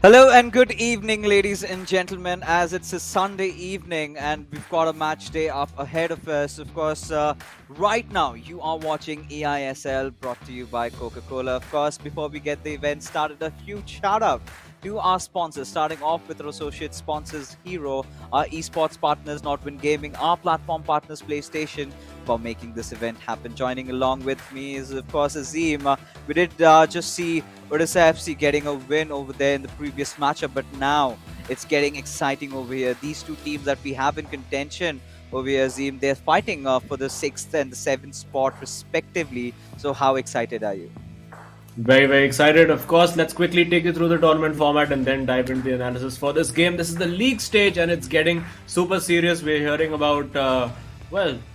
Hello and good evening, ladies and gentlemen, as it's a Sunday evening and we've got a match day up ahead of us. Of course, right now you are watching eISL brought to you by Coca-Cola. Of course, before we get the event started, a huge shout out to our sponsors, starting off with our associate sponsors, Hero, our esports partners, Nodwin Gaming, our platform partners, PlayStation, for making this event happen. Joining along with me is, of course, Azim. We did just see Odisha FC getting a win over there in the previous matchup, but now it's getting exciting over here. These two teams that we have in contention over here, Azim, they're fighting for the 6th and the 7th spot respectively. So how excited are you? Very, very excited. Of course, let's quickly take you through the tournament format and then dive into the analysis for this game. This is the league stage and it's getting super serious. We're hearing about,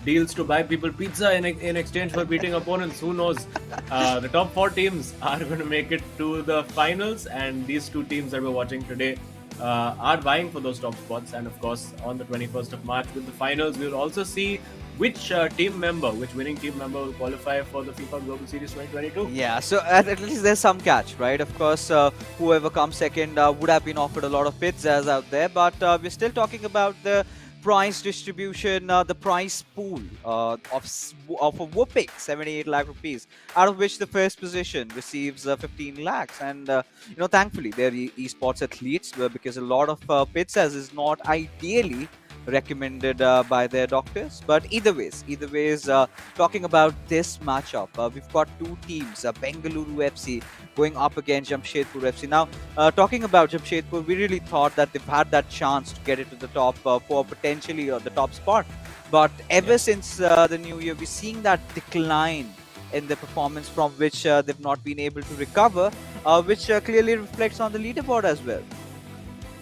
deals to buy people pizza in exchange for beating opponents. Who knows? The top 4 teams are going to make it to the finals, and these 2 teams that we're watching today are vying for those top spots. And of course, on the 21st of March with the finals, we'll also see which winning team member will qualify for the FIFA Global Series 2022? Yeah, so at least there's some catch, right? Of course, whoever comes second would have been offered a lot of pizzas out there, but we're still talking about the prize distribution, the prize pool of a whooping 78 lakh rupees, out of which the first position receives 15 lakhs. And, thankfully, they're esports athletes because a lot of pizzas is not ideally recommended by their doctors. But either ways, talking about this matchup, we've got 2 teams, Bengaluru FC going up against Jamshedpur FC. Now, talking about Jamshedpur, we really thought that they've had that chance to get it to the top 4, potentially, or the top spot. But ever since the new year, we're seeing that decline in the performance from which they've not been able to recover, which clearly reflects on the leaderboard as well.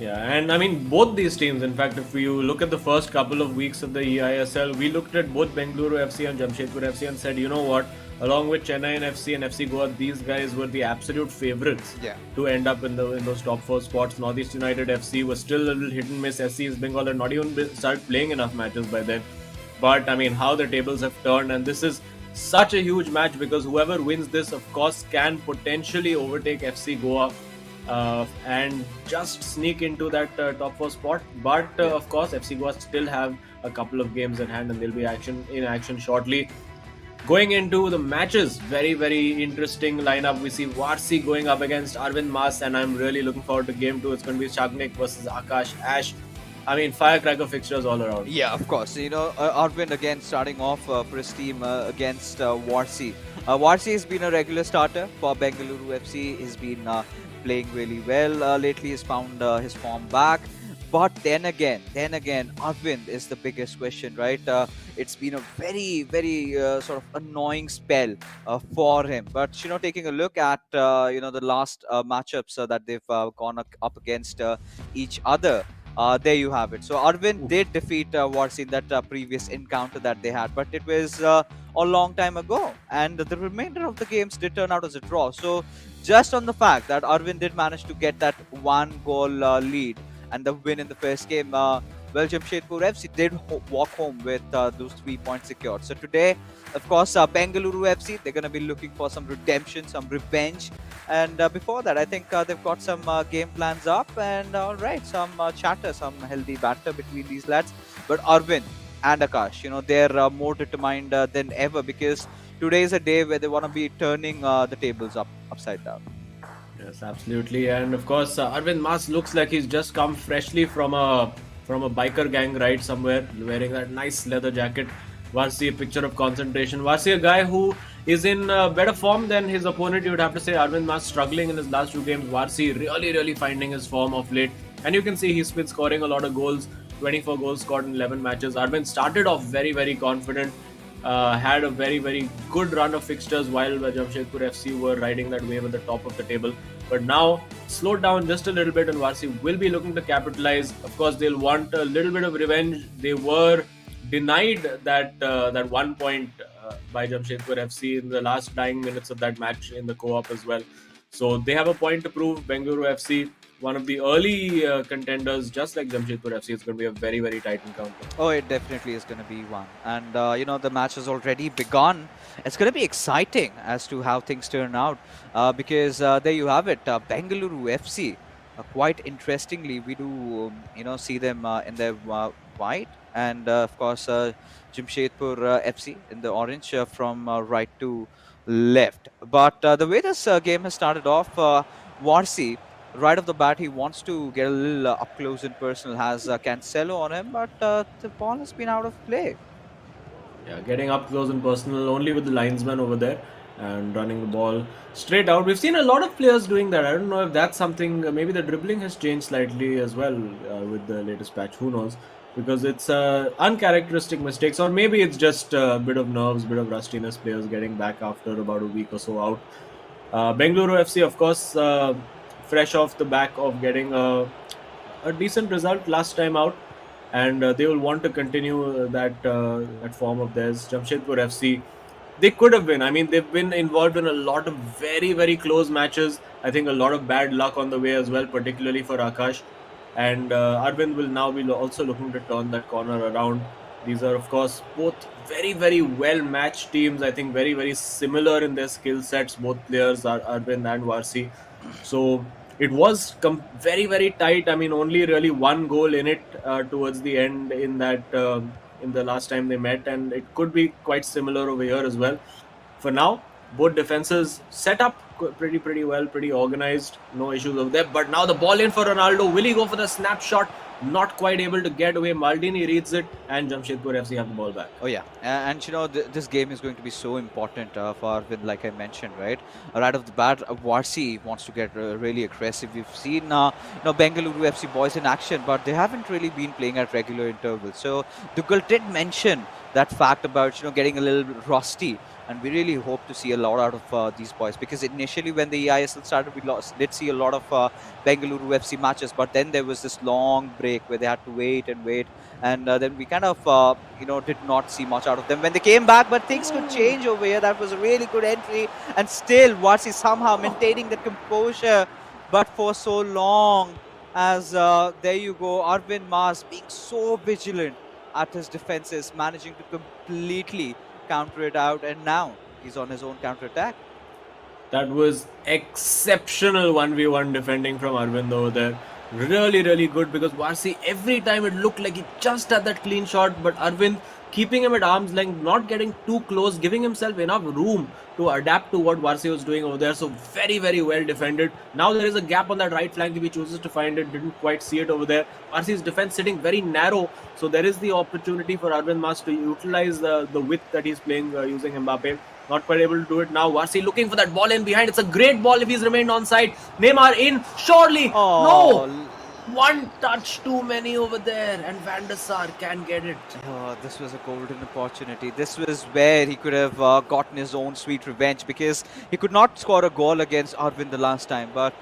Yeah, and I mean, both these teams, in fact, if you look at the first couple of weeks of the eISL, we looked at both Bengaluru FC and Jamshedpur FC and said, you know what, along with Chennai and FC and FC Goa, these guys were the absolute favorites to end up in those top 4 spots. Northeast United FC was still a little hit and miss. SC East Bengal had not even started playing enough matches by then. But I mean, how the tables have turned, and this is such a huge match because whoever wins this, of course, can potentially overtake FC Goa and just sneak into that top 4 spot. But of course, FC Goa still have a couple of games at hand and they'll be in action shortly. Going into the matches, very, very interesting lineup. We see Varsi going up against Arvind Mas, and I'm really looking forward to game 2. It's going to be Shagnik versus Akash Ash. I mean, firecracker fixtures all around. Yeah, of course. Arvind again starting off for his team against Varsi. Varsi has been a regular starter for Bengaluru FC. He's been playing really well lately. He's found his form back. But then again, Arvind is the biggest question, right? It's been a very, very sort of annoying spell for him. But, taking a look at, the last matchups that they've gone up against each other, there you have it. So Arvind did defeat Varsi in that previous encounter that they had, but it was a long time ago. And the remainder of the games did turn out as a draw. So just on the fact that Arvind did manage to get that 1-goal lead and the win in the first game, Jamshedpur FC did walk home with those 3 points secured. So today, of course, Bengaluru FC, they're going to be looking for some redemption, some revenge. And before that, I think they've got some game plans up and some chatter, some healthy banter between these lads. But Arvind and Akash, they're more determined than ever because today is a day where they want to be turning the tables upside down. Yes, absolutely. And of course, Arvind Mas looks like he's just come freshly from a biker gang ride somewhere, wearing that nice leather jacket. Varsi, a picture of concentration. Varsi, a guy who is in better form than his opponent, you would have to say. Arvind Mas struggling in his last 2 games. Varsi really, really finding his form of late. And you can see he's been scoring a lot of goals. 24 goals scored in 11 matches. Arvind started off very, very confident. Had a very, very good run of fixtures while Jamshedpur FC were riding that wave at the top of the table. But now, slowed down just a little bit, and Varsi will be looking to capitalize. Of course, they'll want a little bit of revenge. They were denied that 1 point by Jamshedpur FC in the last dying minutes of that match in the co-op as well. So they have a point to prove. Bengaluru FC, one of the early contenders, just like Jamshedpur FC, it's going to be a very, very tight encounter. Oh, it definitely is going to be one. And, the match has already begun. It's going to be exciting as to how things turn out because there you have it. Bengaluru FC Quite interestingly, we do see them in their white, and of course Jamshedpur FC in the orange, from right to left. But the way this game has started off, Warsi, right off the bat, he wants to get a little up close and personal, has Cancelo on him, but the ball has been out of play. Yeah, getting up close and personal only with the linesman over there and running the ball straight out. We've seen a lot of players doing that. I don't know if that's something. Maybe the dribbling has changed slightly as well with the latest patch. Who knows? Because it's uncharacteristic mistakes, or maybe it's just a bit of nerves, bit of rustiness. Players getting back after about a week or so out. Bengaluru FC, of course, fresh off the back of getting a decent result last time out, and they will want to continue that form of theirs. Jamshedpur FC, they could have been. I mean, they've been involved in a lot of very very close matches. I think a lot of bad luck on the way as well, particularly for Akash. And Arvind will now be also looking to turn that corner around. These are, of course, both very, very well matched teams. I think very, very similar in their skill sets. Both players are Arvind and Varsi. So it was very, very tight. I mean, only really one goal in it towards the end in the last time they met, and it could be quite similar over here as well. For now, both defenses set up pretty well, pretty organized, no issues over there. But now the ball in for Ronaldo. Will he go for the snapshot? Not quite able to get away. Maldini reads it, and Jamshedpur FC have the ball back. Oh yeah, and this game is going to be so important for Arvind, like I mentioned, right? Right off the bat, Varsi wants to get really aggressive. We've seen Bengaluru FC boys in action, but they haven't really been playing at regular intervals. So Dugal did mention that fact about getting a little rusty, and we really hope to see a lot out of these boys, because initially when the eISL started, we did see a lot of Bengaluru FC matches, but then there was this long break where they had to wait and wait, and then we kind of did not see much out of them when they came back. But things could change over here. That was a really good entry, and still Varsi somehow maintaining the composure, but for so long. As there you go, Arvind Mas being so vigilant at his defenses, managing to completely counter it out, and now he's on his own counter attack. That was exceptional 1v1 defending from Arvind over there. Really, really good, because Varsi, every time it looked like he just had that clean shot, but Arvind keeping him at arm's length, not getting too close, giving himself enough room to adapt to what Varsi was doing over there. So very, very well defended. Now there is a gap on that right flank if he chooses to find it. Didn't quite see it over there. Varsi's defense sitting very narrow, so there is the opportunity for Arvind Mas to utilize the width that he's playing using Mbappe. Not quite able to do it now. Varsi looking for that ball in behind. It's a great ball if he's remained on side. Neymar in. Surely. Oh, No. One touch too many over there, and Van der Sar can get it. oh, this was a golden opportunity. This was where he could have gotten his own sweet revenge, because he could not score a goal against Arvind the last time. But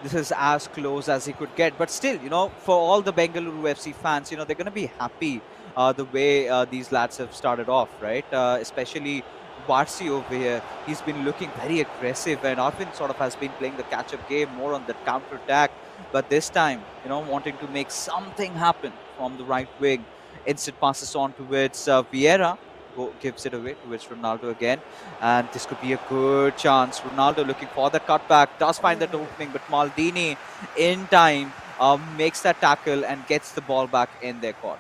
this is as close as he could get. But still, for all the Bengaluru FC fans, they're going to be happy the way these lads have started off, right? Especially Varsi over here. He's been looking very aggressive, and Arvind sort of has been playing the catch-up game more on the counter-attack. But this time, wanting to make something happen from the right wing. Instant passes on towards Vieira. Gives it away towards Ronaldo again. And this could be a good chance. Ronaldo looking for the cutback. Does find that opening, but Maldini in time makes that tackle and gets the ball back in their court.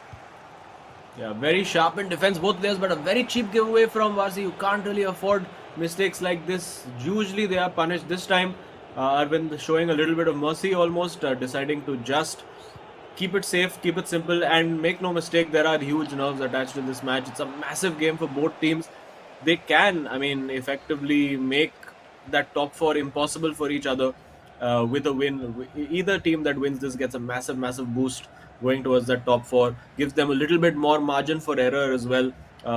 Yeah, very sharp in defense, both players, but a very cheap giveaway from Varsi. You can't really afford mistakes like this. Usually they are punished. This time, Arvind showing a little bit of mercy, almost deciding to just keep it safe, keep it simple, and make no mistake, there are huge nerves attached to this match. It's a massive game for both teams. They can, effectively make that top four impossible for each other with a win. Either team that wins this gets a massive, massive boost going towards that top four. Gives them a little bit more margin for error as well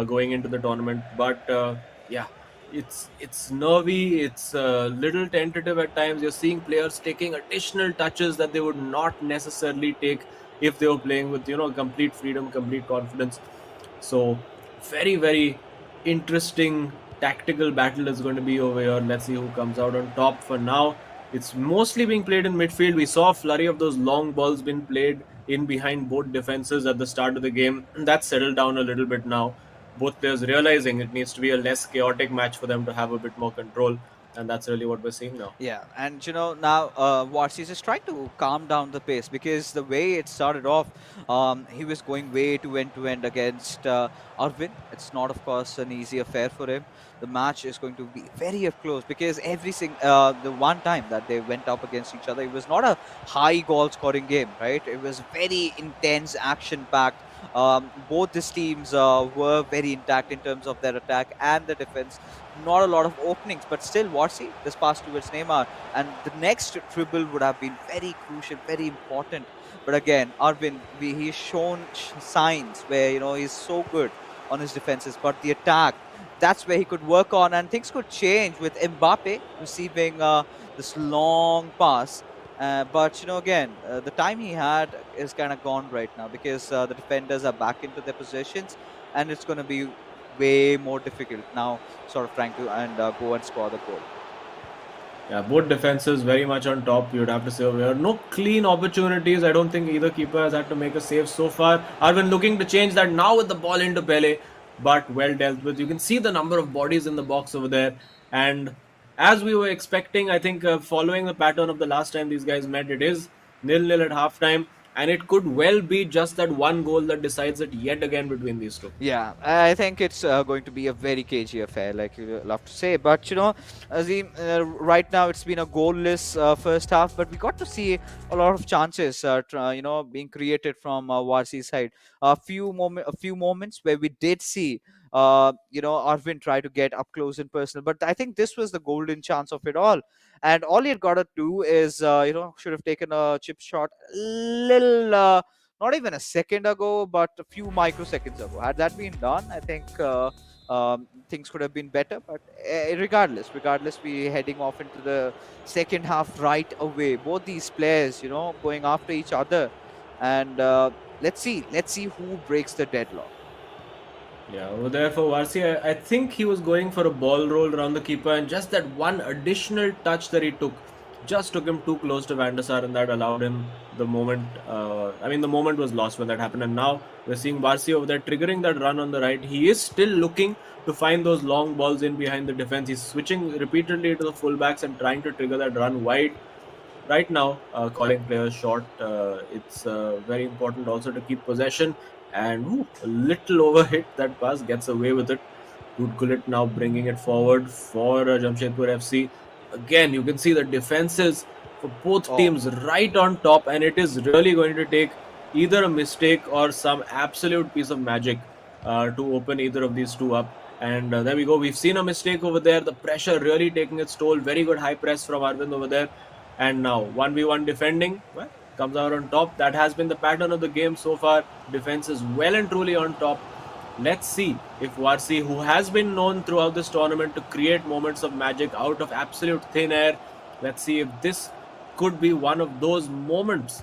going into the tournament. But yeah, it's nervy, it's a little tentative at times. You're seeing players taking additional touches that they would not necessarily take if they were playing with complete freedom, complete confidence. So very, very interesting tactical battle is going to be over here. Let's see who comes out on top. For now, it's mostly being played in midfield. We saw a flurry of those long balls being played in behind both defenses at the start of the game. That's settled down a little bit now. Both players realizing it needs to be a less chaotic match for them to have a bit more control. and that's really what we're seeing now. Yeah, and now Varsi is just trying to calm down the pace because the way it started off, he was going way too end to end against Arvin. It's not, of course, an easy affair for him. The match is going to be very up close because the one time that they went up against each other, it was not a high goal scoring game, right? It was very intense, action packed. Both these teams were very intact in terms of their attack and the defense. Not a lot of openings, but still, Warsi, this pass towards Neymar, and the next dribble would have been very crucial, very important. But again, Arvin, he's shown signs where he's so good on his defenses, but the attack, that's where he could work on, and things could change with Mbappe receiving this long pass. But again, the time he had is kind of gone right now because the defenders are back into their positions, and it's going to be way more difficult now, sort of trying to and go and score the goal. Yeah, both defenses very much on top. You'd have to say over here. No clean opportunities. I don't think either keeper has had to make a save so far. Arvin looking to change that now with the ball into Pele, but well dealt with. You can see the number of bodies in the box over there. And as we were expecting, I think following the pattern of the last time these guys met, it is 0-0 at halftime. And it could well be just that one goal that decides it yet again between these two. Yeah, I think it's going to be a very cagey affair, like you love to say. But Azim, right now it's been a goalless first half, but we got to see a lot of chances, being created from Warsi's side. A few moments where we did see, Arvin try to get up close and personal. But I think this was the golden chance of it all. And all he had got to do is, should have taken a chip shot a little. Not even a second ago, but a few microseconds ago. Had that been done, I think things could have been better. But regardless, we heading off into the second half right away. Both these players, going after each other, and let's see who breaks the deadlock. Yeah, over there for Varsi, I think he was going for a ball roll around the keeper, and just that one additional touch that he took him too close to Van der Sar, and that allowed him the moment. The moment was lost when that happened, and now we're seeing Varsi over there triggering that run on the right. He is still looking to find those long balls in behind the defense. He's switching repeatedly to the fullbacks and trying to trigger that run wide. Right now, calling players short. It's very important also to keep possession. And a little overhit that pass, gets away with it. Gullit now bringing it forward for Jamshedpur FC. Again, you can see the defenses for both teams right on top, and it is really going to take either a mistake or some absolute piece of magic to open either of these two up. And there we go. We've seen a mistake over there. The pressure really taking its toll. Very good high press from Arvind over there. And now 1v1 defending. Well, comes out on top. That has been the pattern of the game so far. Defense is well and truly on top. Let's see if Varsi, who has been known throughout this tournament to create moments of magic out of absolute thin air, let's see if this could be one of those moments.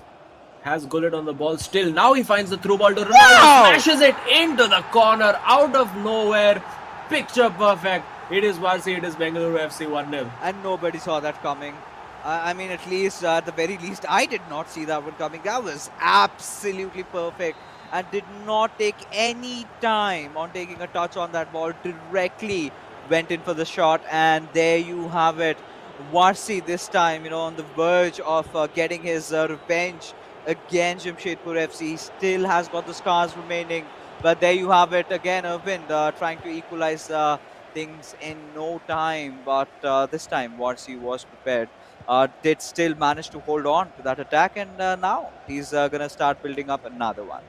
Has Gullit on the ball still. Now he finds the through ball to Ronaldo. Smashes it into the corner out of nowhere. Picture perfect. It is Varsi, it is Bengaluru FC 1-0. And nobody saw that coming. At least, at the very least, I did not see that one coming. That was absolutely perfect and did not take any time on taking a touch on that ball. Directly went in for the shot, and there you have it. Varsi this time, on the verge of getting his revenge against Jamshedpur FC. He still has got the scars remaining, but there you have it again. Irvin trying to equalize things in no time, but this time Varsi was prepared. Did still manage to hold on to that attack, and now he's going to start building up another one.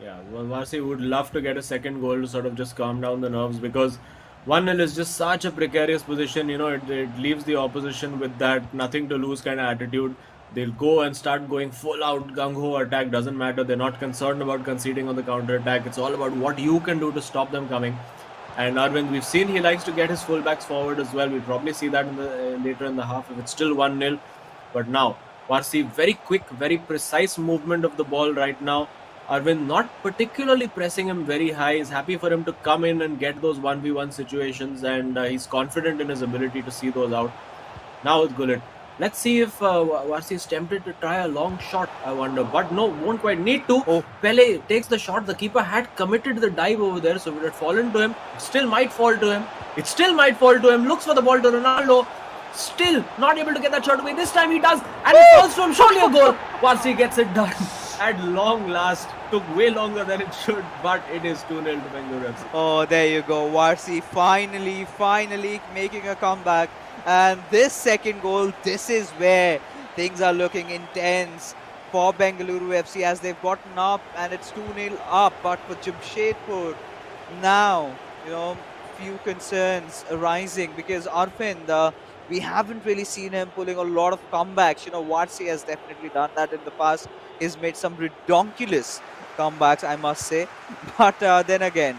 Yeah, well, Varsi would love to get a second goal to sort of just calm down the nerves, because 1-0 is just such a precarious position. It leaves the opposition with that nothing to lose kind of attitude. They'll go and start going full out gung-ho attack. Doesn't matter. They're not concerned about conceding on the counter attack. It's all about what you can do to stop them coming. And Arvind, we've seen he likes to get his fullbacks forward as well. We'll probably see that later in the half if it's still 1-0. But now, Varsi, very quick, very precise movement of the ball right now. Arvind not particularly pressing him very high. He's happy for him to come in and get those 1v1 situations, and he's confident in his ability to see those out. Now with Gullit. Let's see if Varsi is tempted to try a long shot, I wonder. But no, won't quite need to. Oh, Pele takes the shot. The keeper had committed the dive over there, so it had fallen to him. It still might fall to him. It still might fall to him. Looks for the ball to Ronaldo. Still not able to get that shot away. This time he does, and it falls to him. Surely a goal. Varsi gets it done. At long last, took way longer than it should, but it is 2-0 to Bengaluru FC. oh, there you go. Varsi finally making a comeback. And this second goal, this is where things are looking intense for Bengaluru FC as they've gotten up and it's 2-0 up. But for Jamshedpur, now, few concerns arising because Arvind, we haven't really seen him pulling a lot of comebacks. Varsi has definitely done that in the past. He's made some ridiculous comebacks, I must say. But then again,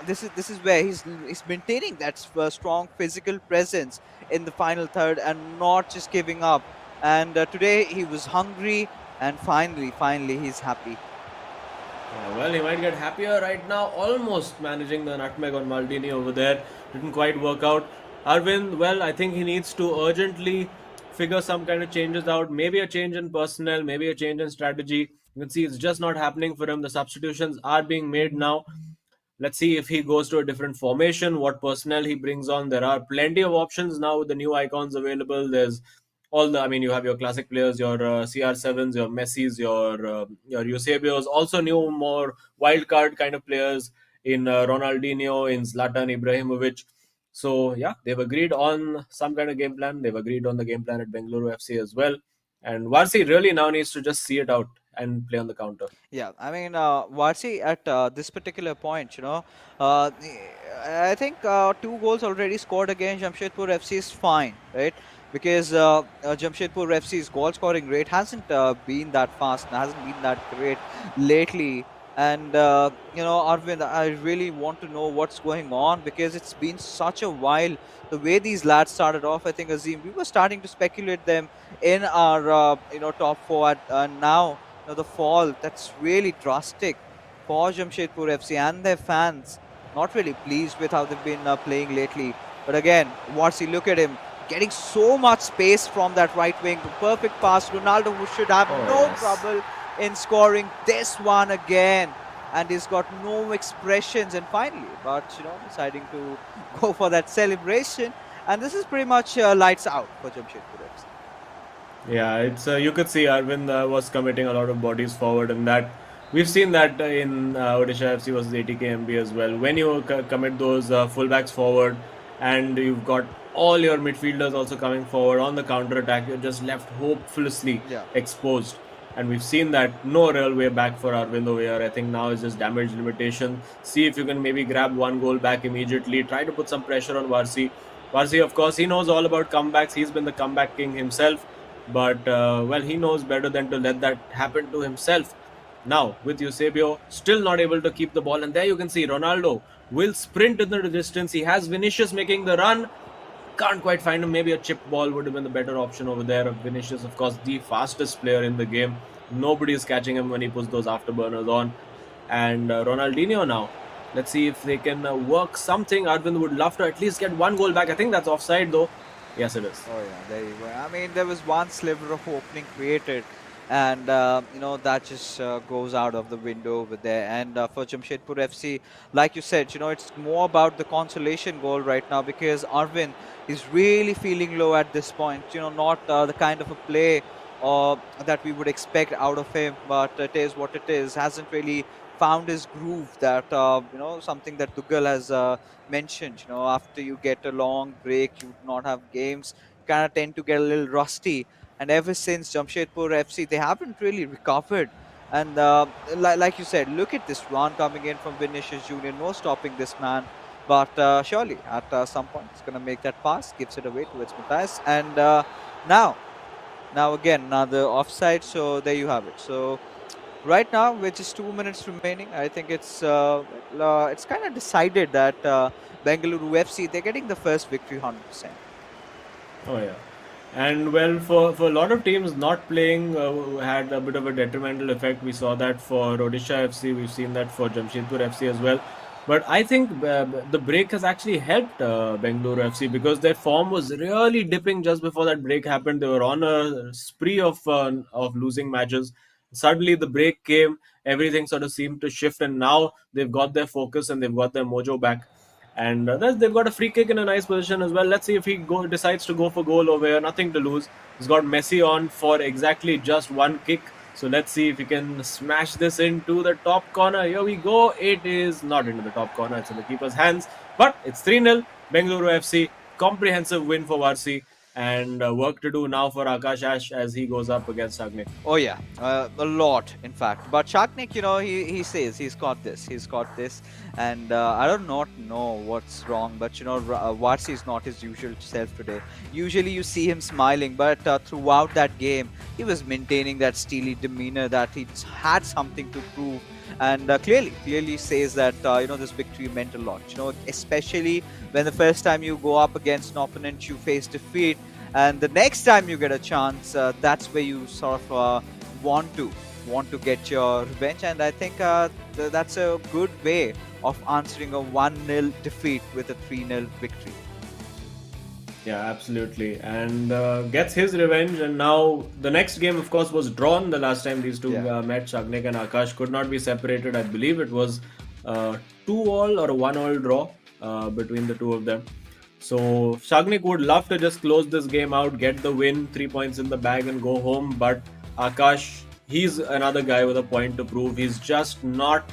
this is where he's maintaining that strong physical presence in the final third and not just giving up. And today he was hungry, and finally he's happy. Well, he might get happier right now. Almost managing the nutmeg on Maldini over there. Didn't quite work out. Arvind, well, I think he needs to urgently figure some kind of changes out. Maybe a change in personnel, maybe a change in strategy. You can see it's just not happening for him. The substitutions are being made now. Let's see if he goes to a different formation, what personnel he brings on. There are plenty of options now with the new icons available. There's I mean, you have your classic players, your CR7s, your Messis, your Eusebios, also new, more wild card kind of players in Ronaldinho, in Zlatan Ibrahimovic. So, yeah, they've agreed on some kind of game plan. They've agreed on the game plan at Bengaluru FC as well. And Varsi really now needs to just see it out and play on the counter. Yeah, I mean, Varsi at this particular point, I think two goals already scored against Jamshedpur FC is fine, right? Because Jamshedpur FC's goal scoring rate hasn't been that fast, hasn't been that great lately. And Arvind, I really want to know what's going on because it's been such a while. The way these lads started off, I think Azim, we were starting to speculate them in our top four. Now the fall that's really drastic for Jamshedpur FC and their fans. Not really pleased with how they've been playing lately. But again, Varsi, look at him getting so much space from that right wing. Perfect pass. Ronaldo, who should have no trouble in scoring this one again. And he's got no expressions. And finally, but deciding to go for that celebration. And this is pretty much lights out for Jamshedpur FC. Yeah, it's you could see Arvind was committing a lot of bodies forward, and that we've seen that in Odisha FC versus ATKMB as well. When you commit those fullbacks forward, and you've got all your midfielders also coming forward on the counter attack, you're just left hopelessly exposed. And we've seen that no real way back for Arvind over here. I think now is just damage limitation. See if you can maybe grab one goal back immediately. Try to put some pressure on Varsi. Varsi, of course, he knows all about comebacks. He's been the comeback king himself. But, well, he knows better than to let that happen to himself. Now, with Eusebio, still not able to keep the ball. And there you can see Ronaldo will sprint in the distance. He has Vinicius making the run. Can't quite find him. Maybe a chip ball would have been the better option over there. Vinicius, of course, the fastest player in the game. Nobody is catching him when he puts those afterburners on. And Ronaldinho now. Let's see if they can work something. Arvind would love to at least get one goal back. I think that's offside though. Yes, it is. Oh yeah, there you go. I mean, there was one sliver of opening created, and that just goes out of the window over there. And for Jamshedpur FC, like you said, it's more about the consolation goal right now because Arvind is really feeling low at this point. Not the kind of a play that we would expect out of him, but it is what it is. Hasn't really found his groove. That something that Tuchel has mentioned. After you get a long break, you do not have games, you kind of tend to get a little rusty. And ever since Jamshedpur FC, they haven't really recovered. And like you said, look at this run coming in from Vinicius Junior. No stopping this man. But surely at some point, he's going to make that pass, gives it away towards Matthias. And now again, another offside. So there you have it. So right now, with just 2 minutes remaining, I think it's kind of decided that Bengaluru FC, they're getting the first victory 100%. Oh yeah. And well, for a lot of teams, not playing had a bit of a detrimental effect. We saw that for Odisha FC. We've seen that for Jamshedpur FC as well. But I think the break has actually helped Bengaluru FC because their form was really dipping just before that break happened. They were on a spree of losing matches. Suddenly, the break came. Everything sort of seemed to shift, and now they've got their focus and they've got their mojo back. And they've got a free kick in a nice position as well. Let's see if he decides to go for goal over here. Nothing to lose. He's got Messi on for exactly just one kick. So let's see if he can smash this into the top corner. Here we go. It is not into the top corner. It's in the keeper's hands. But it's 3-0. Bengaluru FC. Comprehensive win for Varsi. And work to do now for Akash Ash as he goes up against Agni. Oh yeah, a lot in fact. But Shaknik, he says he's got this. He's got this, and I don't not know what's wrong. But Varsi is not his usual self today. Usually you see him smiling, but throughout that game, he was maintaining that steely demeanor that he had something to prove. And clearly says that this victory meant a lot. Especially when the first time you go up against an opponent, you face defeat, and the next time you get a chance, that's where you sort of want to get your revenge. And I think that's a good way of answering a 1-0 defeat with a 3-0 victory. Yeah, absolutely. And gets his revenge. And now the next game, of course, was drawn the last time these two met. Shagnik and Akash could not be separated. I believe it was 2-all or a 1-all draw between the two of them. So Shagnik would love to just close this game out, get the win, 3 points in the bag, and go home. But Akash, he's another guy with a point to prove. It's just not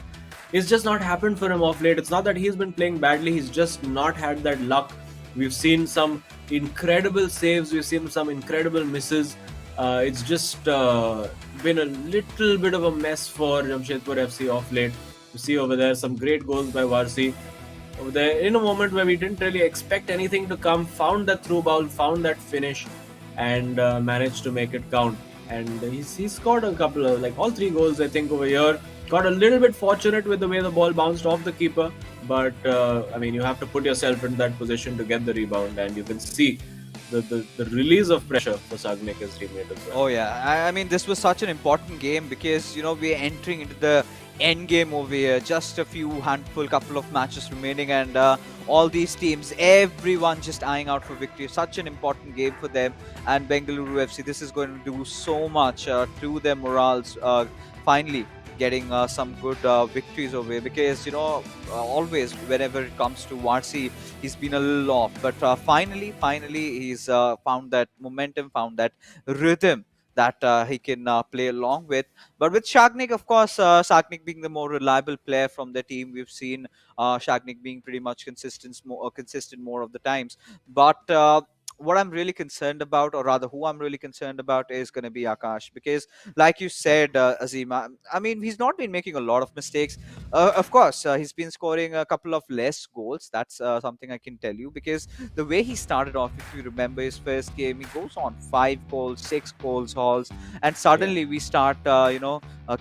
happened for him off late. It's not that he's been playing badly. He's just not had that luck. We've seen some incredible saves. We've seen some incredible misses. It's just been a little bit of a mess for Jamshedpur FC off late. You see over there some great goals by Varsi. Over there, in a moment where we didn't really expect anything to come, found that through ball, found that finish, and managed to make it count. And he's scored a couple of, like, all 3 goals, I think, over here. Got a little bit fortunate with the way the ball bounced off the keeper, but I mean, you have to put yourself in that position to get the rebound, and you can see the release of pressure for Sagnik has remade as well. Oh yeah, I mean this was such an important game because we're entering into the end game over here. Just a couple of matches remaining, and all these teams, everyone just eyeing out for victory. Such an important game for them, and Bengaluru FC. This is going to do so much to their morals. Finally getting some good victories over here, because always whenever it comes to Varsi, he's been a little off, but finally he's found that momentum, found that rhythm that he can play along with. But with Shagnik, of course, Shagnik being the more reliable player from the team, we've seen Shagnik being pretty much consistent more of the times. But what I'm really concerned about, or rather who I'm really concerned about, is going to be Akash, because like you said, Azima, I mean, he's not been making a lot of mistakes. Of course, he's been scoring a couple of less goals. That's something I can tell you, because the way he started off, if you remember his first game, he goes on 5 goals, 6 goals, hauls, and suddenly we start,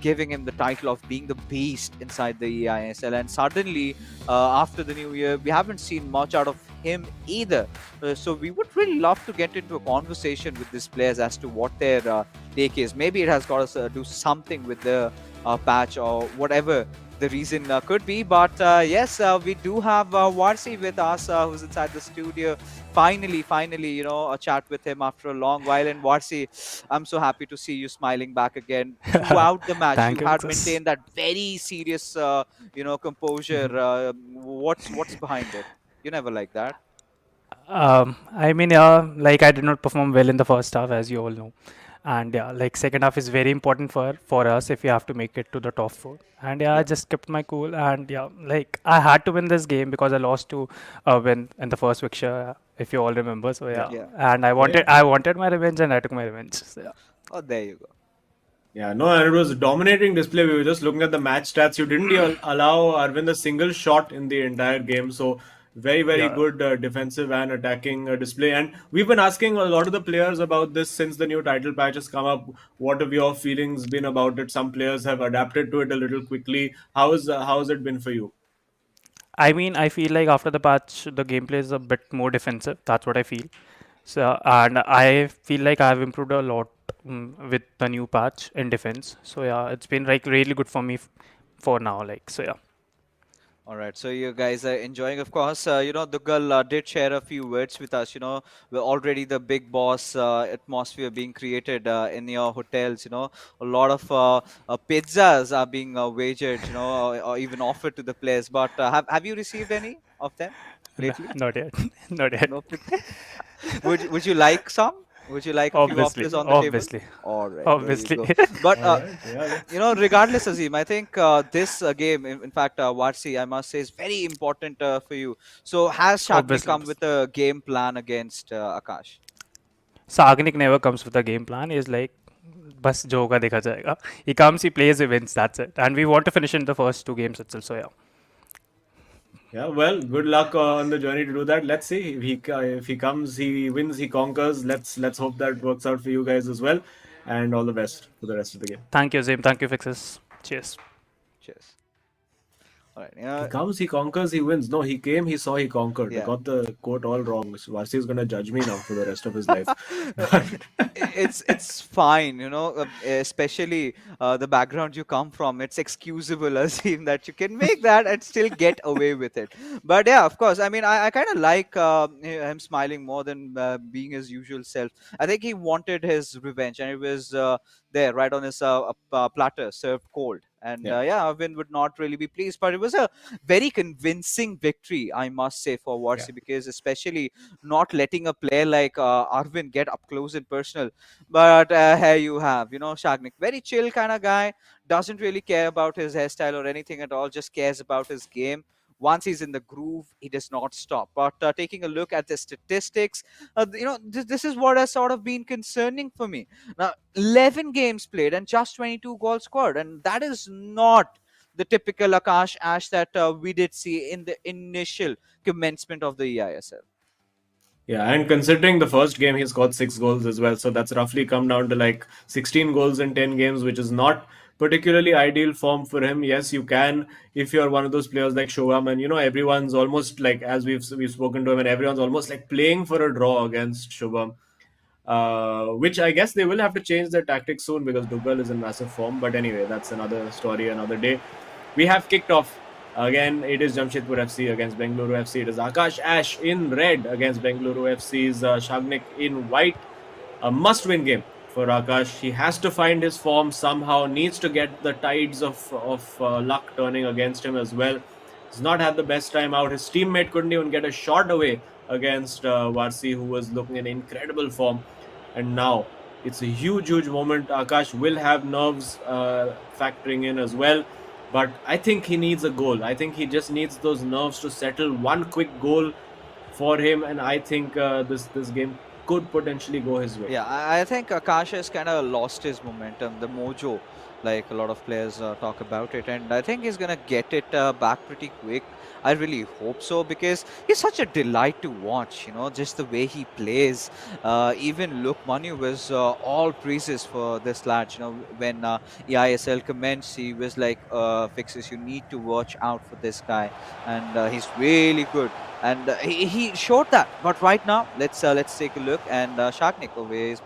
giving him the title of being the beast inside the eISL. And suddenly, after the new year, we haven't seen much out of him either. So we would really love to get into a conversation with these players as to what their take is. Maybe it has got to do something with the patch, or whatever the reason could be. But yes, we do have Varsi with us, who's inside the studio. Finally, a chat with him after a long while. And Varsi, I'm so happy to see you smiling back again. Throughout the match, you Thank you, had Mrs. maintained that very serious, composure. What's behind it? You never like that. I mean, yeah, like I did not perform well in the first half, as you all know, and yeah, like second half is very important for us if we have to make it to the top four. And yeah, I Yeah. just kept my cool, and yeah, like I had to win this game because I lost to win in the first fixture, if you all remember. So Yeah. yeah, Yeah. and Yeah. I wanted my revenge, and I took my revenge. So, yeah. Oh, there you go. Yeah, no, and it was a dominating display. We were just looking at the match stats. You didn't even allow Arvind a single shot in the entire game. So, very Yeah. good defensive and attacking display. And we've been asking a lot of the players about this since the new title patch has come up. What have your feelings been about it? Some players have adapted to it a little quickly. How has it been for you? I mean, I feel like after the patch, the gameplay is a bit more defensive. That's what I feel. So, and I feel like I've improved a lot with the new patch in defense. So yeah, it's been like really good for me for now. Like so, yeah. All right, so you guys are enjoying, of course. Dugal did share a few words with us. We're already the big boss atmosphere being created in your hotels. A lot of pizzas are being wagered, or even offered to the players. But have you received any of them lately? Not yet. Not yet. No pizza. Would you like some? Would you like a few Obviously, offers on the table? obviously, All right, there you obviously, go. But All right, yeah. regardless, Azim, I think this game, in fact, Warsi, I must say, is very important for you. So, has Shagni obviously, come with obviously. a game plan against Akash? Sagnik never comes with a game plan. He's like, बस जो होगा देखा जाएगा. He comes, he plays, he wins. That's it. And we want to finish in the first two games itself. So yeah. Yeah, well, good luck on the journey to do that. Let's see if he comes, he wins, he conquers. Let's hope that works out for you guys as well, and all the best for the rest of the game. Thank you, Zim. Thank you, Fixes. Cheers. Cheers. All right. He comes, he conquers, he wins. No, he came, he saw, he conquered. I Yeah. got the quote all wrong. So Varsi is gonna judge me now for the rest of his life. It's fine, especially the background you come from. It's excusable, Azim, that you can make that and still get away with it. But yeah, of course. I mean, I kind of like him smiling more than being his usual self. I think he wanted his revenge, and it was there right on his platter, served cold. And Yeah, yeah, Arvind would not really be pleased, but it was a very convincing victory, I must say, for yeah. Warsi, because especially not letting a player like Arvind get up close and personal. But here you have, Shagnik, very chill kind of guy, doesn't really care about his hairstyle or anything at all, just cares about his game. Once he's in the groove, he does not stop. But taking a look at the statistics, this is what has sort of been concerning for me. Now, 11 games played and just 22 goals scored, and that is not the typical Akash Ash that we did see in the initial commencement of the eISL. Yeah, and considering the first game he scored 6 goals as well, so that's roughly come down to like 16 goals in 10 games, which is not particularly ideal form for him. Yes, you can if you're one of those players like Shobham, and everyone's almost like, as we've spoken to him, and everyone's almost like playing for a draw against Shobham. Which I guess they will have to change their tactics soon because Dugal is in massive form. But anyway, that's another story, another day. We have kicked off. Again, it is Jamshedpur FC against Bengaluru FC. It is Akash Ash in red against Bengaluru FC's Shagnik in white. A must-win game for Akash. He has to find his form somehow. Needs to get the tides of luck turning against him as well. He's not had the best time out. His teammate couldn't even get a shot away against Varsi, who was looking in incredible form. And now it's a huge, huge moment. Akash will have nerves factoring in as well. But I think he needs a goal. I think he just needs those nerves to settle. One quick goal for him, and I think this game could potentially go his way. Yeah, I think Akash has kind of lost his momentum, the mojo, like a lot of players talk about it, and I think he's gonna get it back pretty quick. I really hope so, because he's such a delight to watch. Just the way he plays. Even Luke Manu was all praises for this lad. When eISL commenced, he was like, "Fixes, you need to watch out for this guy," and he's really good. And he showed that. But right now, let's take a look. And Shagnik over here is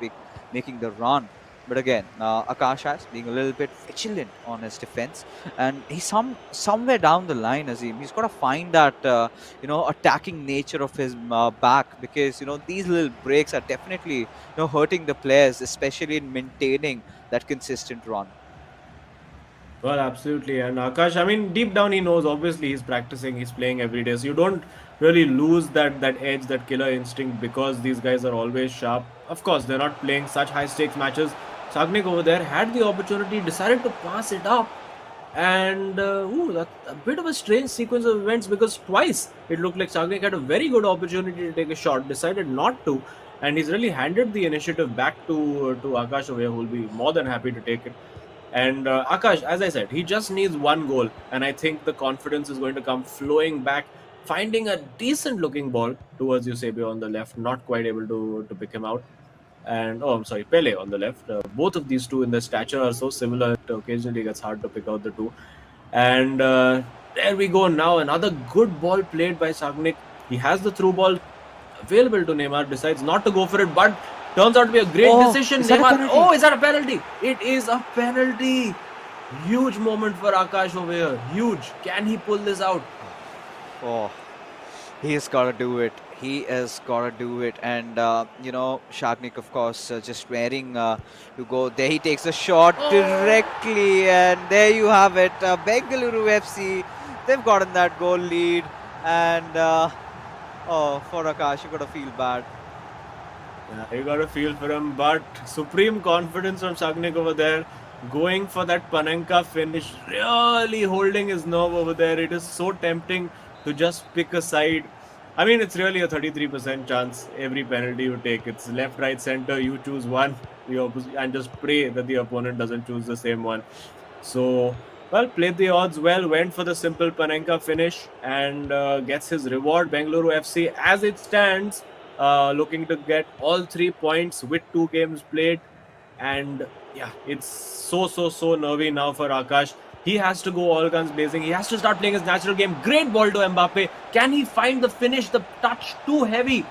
making the run. But again, Akash has being a little bit vigilant on his defense, and he's somewhere down the line, Azim. He's got to find that attacking nature of his back, because these little breaks are definitely hurting the players, especially in maintaining that consistent run. Well, absolutely. And Akash, I mean, deep down he knows, obviously he's practicing, he's playing every day. So you don't really lose that edge, that killer instinct, because these guys are always sharp. Of course, they're not playing such high stakes matches. Sagnik over there had the opportunity, decided to pass it up. And that's a bit of a strange sequence of events, because twice it looked like Sagnik had a very good opportunity to take a shot, decided not to. And he's really handed the initiative back to Akash over here, who will be more than happy to take it. And Akash, as I said, he just needs one goal, and I think the confidence is going to come flowing back, finding a decent looking ball towards Eusebio on the left, not quite able to pick him out. And I'm sorry, Pele on the left. Both of these two in their stature are so similar, it occasionally gets hard to pick out the two. And there we go. Now another good ball played by Sagnik. He has the through ball available to Neymar, decides not to go for it, but turns out to be a great decision. Is that a Neymar, penalty? is that a penalty? It is a penalty. Huge moment for Akash over here. Huge. Can he pull this out? Oh, he's got to do it. He has got to do it. And, Shagnik, of course, just raring to go. There he takes a shot directly. And there you have it. Bengaluru FC, they've gotten that goal lead. And, for Akash, you got to feel bad. Yeah, you got to feel for him, but supreme confidence from Shagnik over there, going for that Panenka finish, really holding his nerve over there. It is so tempting to just pick a side. I mean, it's really a 33% chance every penalty you take. It's left, right, center. You choose one, and just pray that the opponent doesn't choose the same one. So, well, played the odds well, went for the simple Panenka finish, and gets his reward. Bengaluru FC, as it stands, looking to get all 3 points with 2 games played. And yeah, it's so nervy now for Akash. He has to go all guns blazing. He has to start playing his natural game. Great ball to Mbappe. Can he find the finish? The touch too heavy.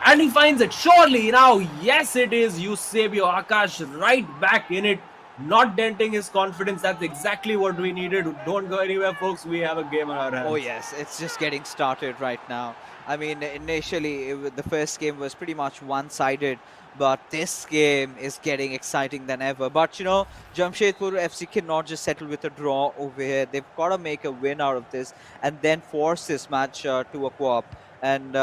And he finds it. Surely now, yes, it is Eusebio Akash right back in it. Not denting his confidence. That's exactly what we needed. Don't go anywhere, folks. We have a game on our hands. Oh, yes, it's just getting started right now. I mean, initially, the first game was pretty much one-sided, but this game is getting exciting than ever. But, Jamshedpur FC cannot just settle with a draw over here. They've got to make a win out of this and then force this match to a co-op. And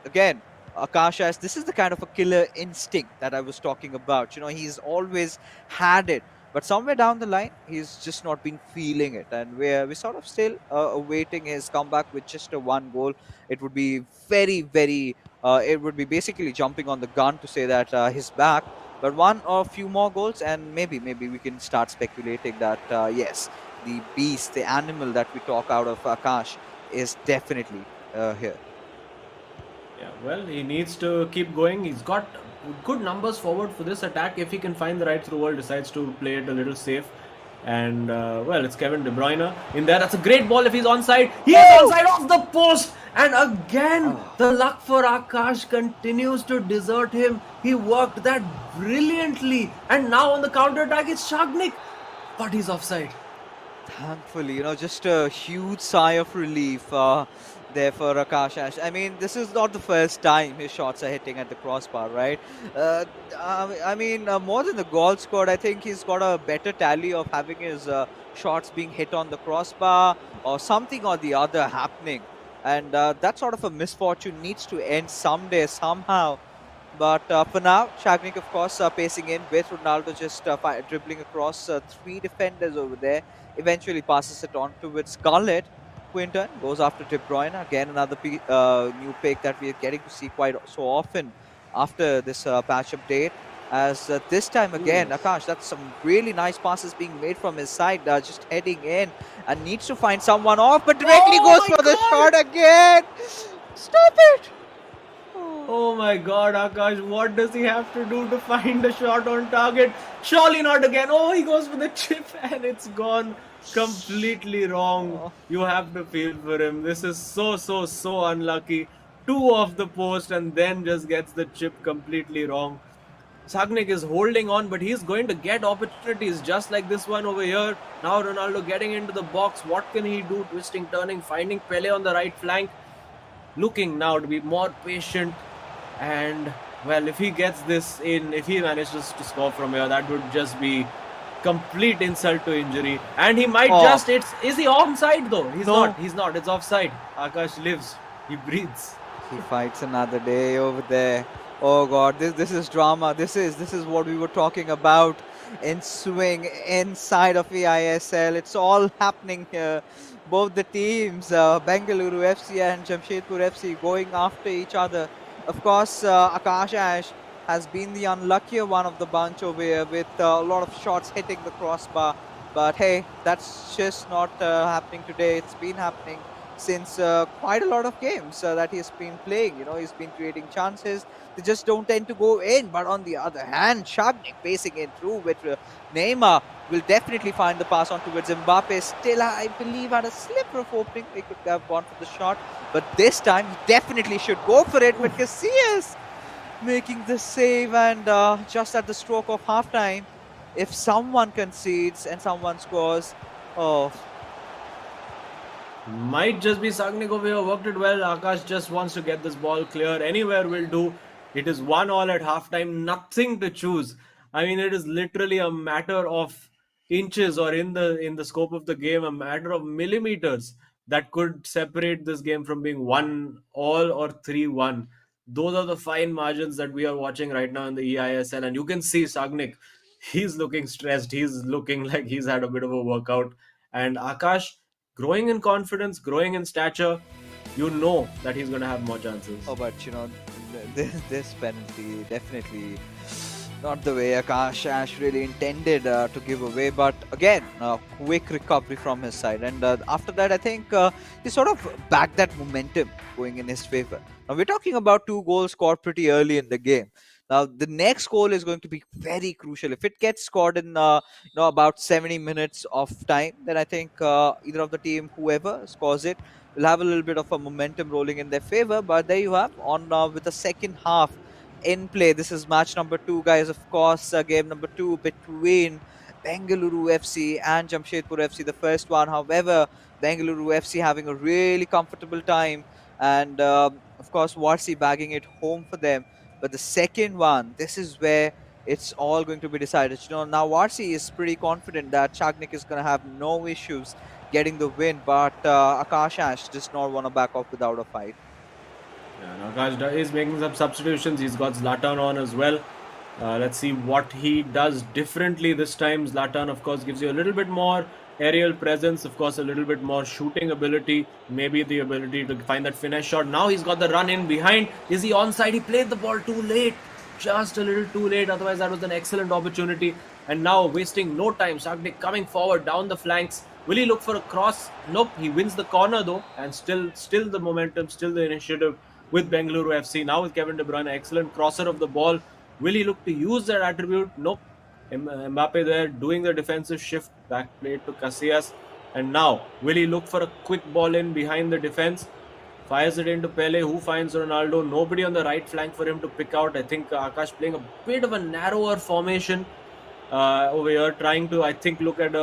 again, Akash, this is the kind of a killer instinct that I was talking about. He's always had it. But somewhere down the line, he's just not been feeling it. And we're sort of still awaiting his comeback with just a one goal. It would be it would be basically jumping on the gun to say that he's back. But one or few more goals, and maybe we can start speculating that, yes, the beast, the animal that we talk out of Akash is definitely here. Yeah, well, he needs to keep going. He's got good numbers forward for this attack. If he can find the right through ball, decides to play it a little safe. And, well, it's Kevin De Bruyne in there. That's a great ball if he's onside. He is onside off the post. And again, the luck for Akash continues to desert him. He worked that brilliantly. And now on the counter-attack, it's Shagnik. But he's offside. Thankfully, just a huge sigh of relief there for Akash. I mean, this is not the first time his shots are hitting at the crossbar, right? I mean, more than the goal scored, I think he's got a better tally of having his shots being hit on the crossbar or something or the other happening. And that sort of a misfortune needs to end someday, somehow. But for now, Shagnik, of course, pacing in with Ronaldo just dribbling across 3 defenders over there. Eventually passes it on towards Scarlett. Quinton goes after De Bruyne. Again, another new pick that we are getting to see quite so often after this patch update. As this time again, Akash, that's some really nice passes being made from his side, just heading in and needs to find someone off, but directly goes for the shot again. Stop it! Oh my god, Akash, what does he have to do to find a shot on target? Surely not again. Oh, he goes for the chip and it's gone completely wrong. You have to feel for him. This is so unlucky. 2 off the post and then just gets the chip completely wrong. Shagnik is holding on, but he's going to get opportunities just like this one over here. Now Ronaldo getting into the box. What can he do? Twisting, turning, finding Pele on the right flank. Looking now to be more patient. And, well, if he gets this in, if he manages to score from here, that would just be complete insult to injury. And he might is he onside though? He's not. It's offside. Akash lives. He breathes. He fights another day over there. Oh god, this is drama. This is what we were talking about in swing inside of eISL. It's all happening here. Both the teams, Bengaluru FC and Jamshedpur FC, going after each other. Of course, Akash has been the unluckier one of the bunch over here with a lot of shots hitting the crossbar. But hey, that's just not happening today. It's been happening since quite a lot of games that he's been playing. He's been creating chances. They just don't tend to go in. But on the other hand, Shagnik pacing in through with Neymar will definitely find the pass on towards Mbappe. Still, I believe, had a sliver of opening. They could have gone for the shot. But this time, he definitely should go for it. But Casillas making the save, and just at the stroke of halftime, if someone concedes and someone scores, Might just be Sagnik over here. Worked it well. Akash just wants to get this ball clear. Anywhere will do. It is 1-1 at halftime. Nothing to choose. I mean, it is literally a matter of inches, or in the scope of the game, a matter of millimeters that could separate this game from being 1-1 or 3-1. Those are the fine margins that we are watching right now in the eISL, and you can see Sagnik. He's looking stressed. He's looking like he's had a bit of a workout. And Akash, growing in confidence, growing in stature, you know that he's going to have more chances. Oh, but this penalty definitely not the way Akash Ash really intended to give away. But again, quick recovery from his side, and after that, I think he sort of backed that momentum going in his favor. Now we're talking about two goals scored pretty early in the game. Now the next goal is going to be very crucial. If it gets scored in about 70 minutes of time, then I think either of the team, whoever scores it, will have a little bit of a momentum rolling in their favor. But there you have on with the second half in play. This is match number 2, guys. Of course, game number 2 between Bengaluru FC and Jamshedpur FC. The first one, however, Bengaluru FC having a really comfortable time, and of course, Warsi bagging it home for them. But the second one, this is where it's all going to be decided. Now Warsi is pretty confident that Chagnik is going to have no issues getting the win, but Akash Ash does not want to back off without a fight. Yeah, Nakash is making some substitutions. He's got Zlatan on as well. Let's see what he does differently this time. Zlatan, of course, gives you a little bit more aerial presence, of course, a little bit more shooting ability, maybe the ability to find that finesse shot. Now he's got the run in behind. Is he onside? He played the ball too late, just a little too late. Otherwise, that was an excellent opportunity. And now, wasting no time, Sagnik coming forward down the flanks. Will he look for a cross? Nope. He wins the corner though, and still the momentum, still the initiative with Bengaluru FC. Now with Kevin De Bruyne, excellent crosser of the ball. Will he look to use that attribute? Nope. Mbappe there doing the defensive shift, back play to Casillas. And now, will he look for a quick ball in behind the defense? Fires it into Pele, who finds Ronaldo. Nobody on the right flank for him to pick out. I think Akash playing a bit of a narrower formation over here, trying to, I think, look at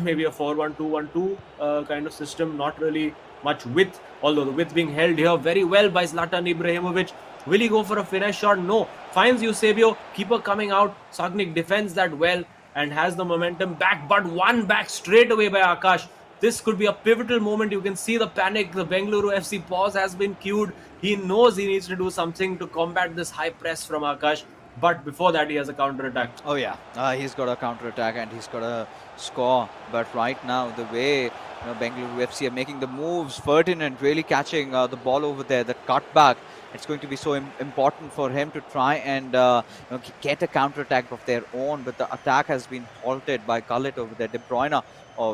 maybe a 4-1-2-1-2 kind of system. Not really much width, although the width being held here very well by Zlatan Ibrahimovic. Will he go for a finesse shot? No. Finds Eusebio, keeper coming out. Sagnik defends that well and has the momentum back, but one back straight away by Akash. This could be a pivotal moment. You can see the panic. The Bengaluru FC pause has been cued. He knows he needs to do something to combat this high press from Akash. But before that, he has a counter attack. Oh yeah, he's got a counter attack and he's got a score. But right now, the way Bengaluru FC are making the moves, Ferdinand really catching the ball over there, the cutback. It's going to be so important for him to try and get a counter attack of their own. But the attack has been halted by Gullit over there. De Bruyne,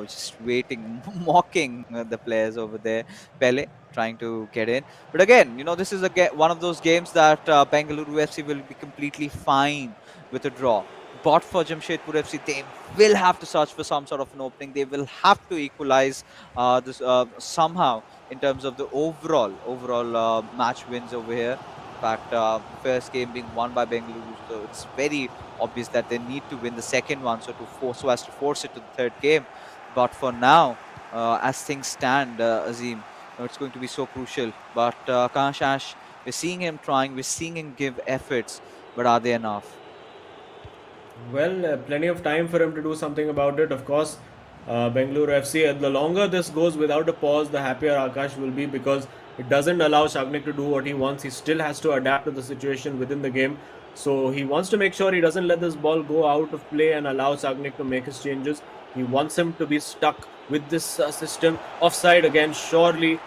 just waiting, mocking the players over there. Pele trying to get in. But again, this is one of those games that Bengaluru FC will be completely fine with a draw. But for Jamshedpur FC, they will have to search for some sort of an opening. They will have to equalize this somehow in terms of the overall match wins over here. In fact, first game being won by Bengaluru, so it's very obvious that they need to win the second one, so as to force it to the third game. But for now, as things stand, Azim, it's going to be so crucial. But Akash Ash, we're seeing him trying, we're seeing him give efforts, but are they enough? Well, plenty of time for him to do something about it. Of course, Bengaluru FC, the longer this goes without a pause, the happier Akash will be, because it doesn't allow Shagnik to do what he wants. He still has to adapt to the situation within the game. So he wants to make sure he doesn't let this ball go out of play and allow Shagnik to make his changes. He wants him to be stuck with this system. Offside again, surely.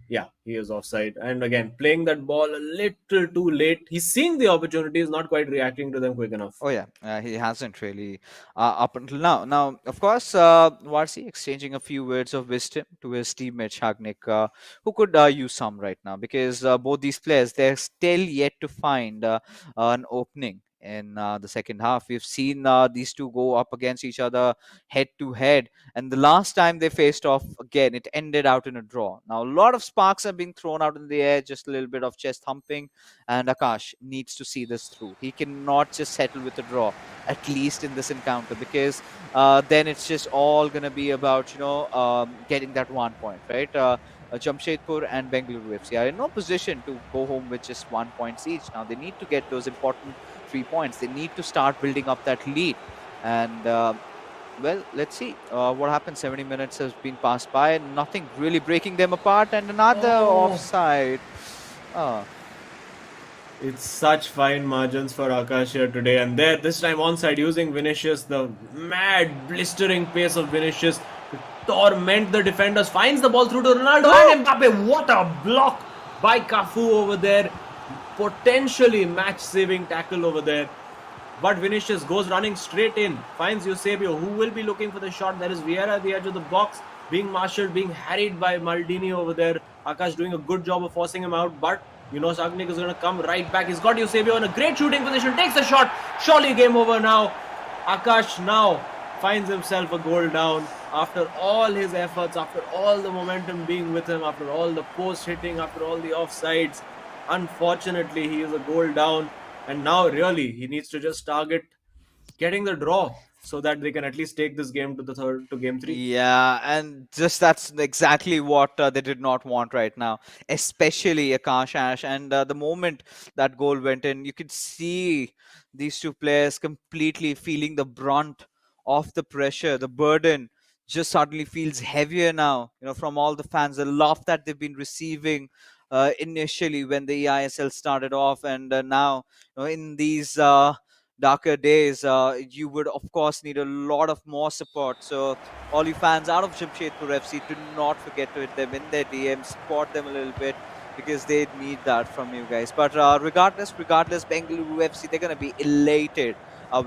Yeah, he is offside. And again, playing that ball a little too late. He's seeing the opportunities, not quite reacting to them quick enough. Oh yeah, he hasn't really up until now. Now, of course, Varsi exchanging a few words of wisdom to his teammate Shagnik, who could use some right now, because both these players, they're still yet to find an opening in the second half. We've seen these two go up against each other head to head, and the last time they faced off again, it ended out in a draw. Now, a lot of sparks are being thrown out in the air, just a little bit of chest thumping, and Akash needs to see this through. He cannot just settle with a draw, at least in this encounter, because then it's just all going to be about, getting that 1 point, right? Jamshedpur and Bengaluru FC are in no position to go home with just 1 point each. Now they need to get those important 3 points. They need to start building up that lead. And well, let's see what happens. 70 minutes has been passed by, nothing really breaking them apart, and another offside. Oh. It's such fine margins for Akash here today, and there this time onside using Vinicius, the mad blistering pace of Vinicius to torment the defenders, finds the ball through to Ronaldo and Mbappe. What a block by Cafu over there, potentially match-saving tackle over there. But Vinicius goes running straight in, finds Eusebio, who will be looking for the shot. There is Vieira at the edge of the box, being marshaled, being harried by Maldini over there. Akash doing a good job of forcing him out, but Sagnik is going to come right back. He's got Eusebio in a great shooting position, takes the shot. Surely game over now. Akash now finds himself a goal down after all his efforts, after all the momentum being with him, after all the post hitting, after all the offsides. Unfortunately, he is a goal down, and now really he needs to just target getting the draw so that they can at least take this game to game 3. Yeah, and just that's exactly what they did not want right now, especially Akash Ash. And the moment that goal went in, you could see these two players completely feeling the brunt of the pressure, the burden just suddenly feels heavier now, from all the fans, the love that they've been receiving initially when the eISL started off, and now, in these darker days, you would of course need a lot of more support. So all you fans out of Jamshedpur FC, do not forget to hit them in their DMs, support them a little bit, because they need that from you guys. But regardless, Bengaluru FC, they're going to be elated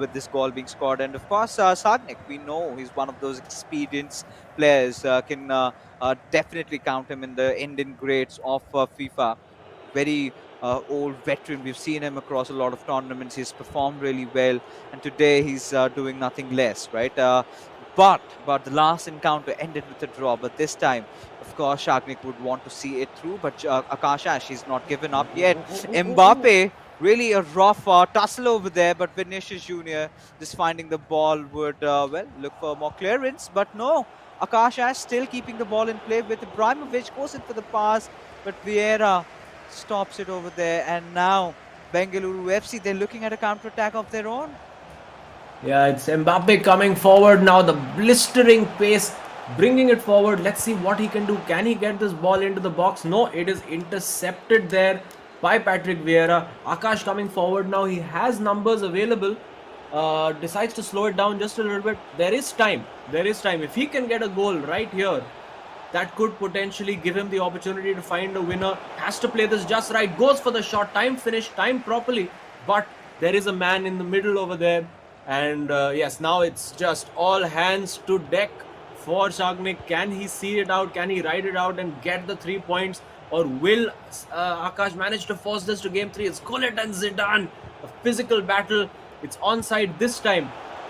with this goal being scored. And of course, Sagnik, we know he's one of those experienced players, can definitely count him in the Indian grades of FIFA. Very old veteran. We've seen him across a lot of tournaments. He's performed really well, and today he's doing nothing less, right? But the last encounter ended with a draw. But this time, of course, Shagnik would want to see it through. But Akash Ash, he's not given up yet. Mbappe, really a rough tussle over there. But Vinicius Junior just finding the ball would look for more clearance. But no, Akash Ash still keeping the ball in play with Ibrahimovic, goes in for the pass, but Vieira stops it over there. And now Bengaluru FC, they're looking at a counter-attack of their own. Yeah, it's Mbappe coming forward now, the blistering pace, bringing it forward. Let's see what he can do. Can he get this ball into the box? No, it is intercepted there by Patrick Vieira. Akash coming forward now. He has numbers available. Decides to slow it down just a little bit. There is time. If he can get a goal right here, that could potentially give him the opportunity to find a winner. Has to play this just right. Goes for the shot. Time finished. Time properly. But there is a man in the middle over there. And yes, now it's just all hands to deck for Shagnik. Can he see it out? Can he ride it out and get the 3 points? Or will Akash manage to force this to game 3? It's Gullit and Zidane. A physical battle. It's onside this time.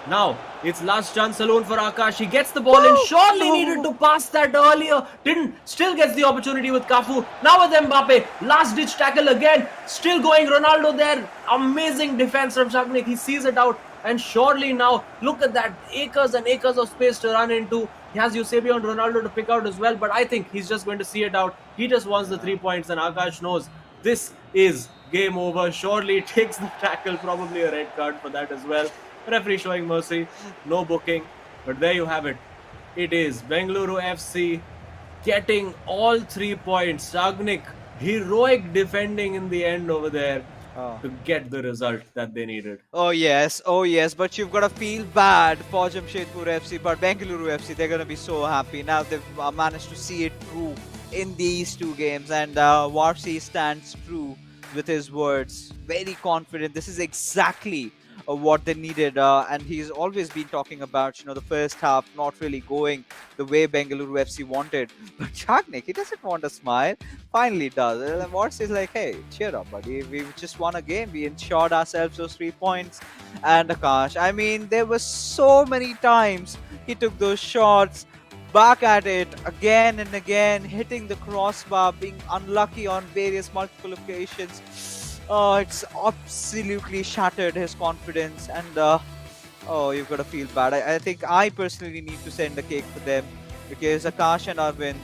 Now, it's last chance alone for Akash. He gets the ball in. Surely needed to pass that earlier. Didn't. Still gets the opportunity with Cafu. Now with Mbappe. Last ditch tackle again. Still going. Ronaldo there. Amazing defense from Shagnik. He sees it out. And surely now, look at that. Acres and acres of space to run into. He has Eusebio and Ronaldo to pick out as well. But I think he's just going to see it out. He just wants the 3 points. And Akash knows this is game over. Surely takes the tackle. Probably a red card for that as well. Referee showing mercy, no booking, but there you have it. It is Bengaluru FC getting all 3 points. Shagnik, heroic defending in the end over there to get the result that they needed. Oh yes, but you've got to feel bad for Jamshedpur FC, but Bengaluru FC, they're going to be so happy. Now they've managed to see it through in these 2 games, and Warsi stands true with his words. Very confident. This is exactly what they needed. And he's always been talking about, the first half not really going the way Bengaluru FC wanted. But Chagnik, he doesn't want a smile. Finally does. And Watts is like, hey, cheer up, buddy. We just won a game. We ensured ourselves those 3 points. And Akash, I mean, there were so many times he took those shots back at it again and again, hitting the crossbar, being unlucky on various multiple occasions. Oh, it's absolutely shattered his confidence, and oh, you've got to feel bad. I think I personally need to send a cake for them because Akash and Arvind,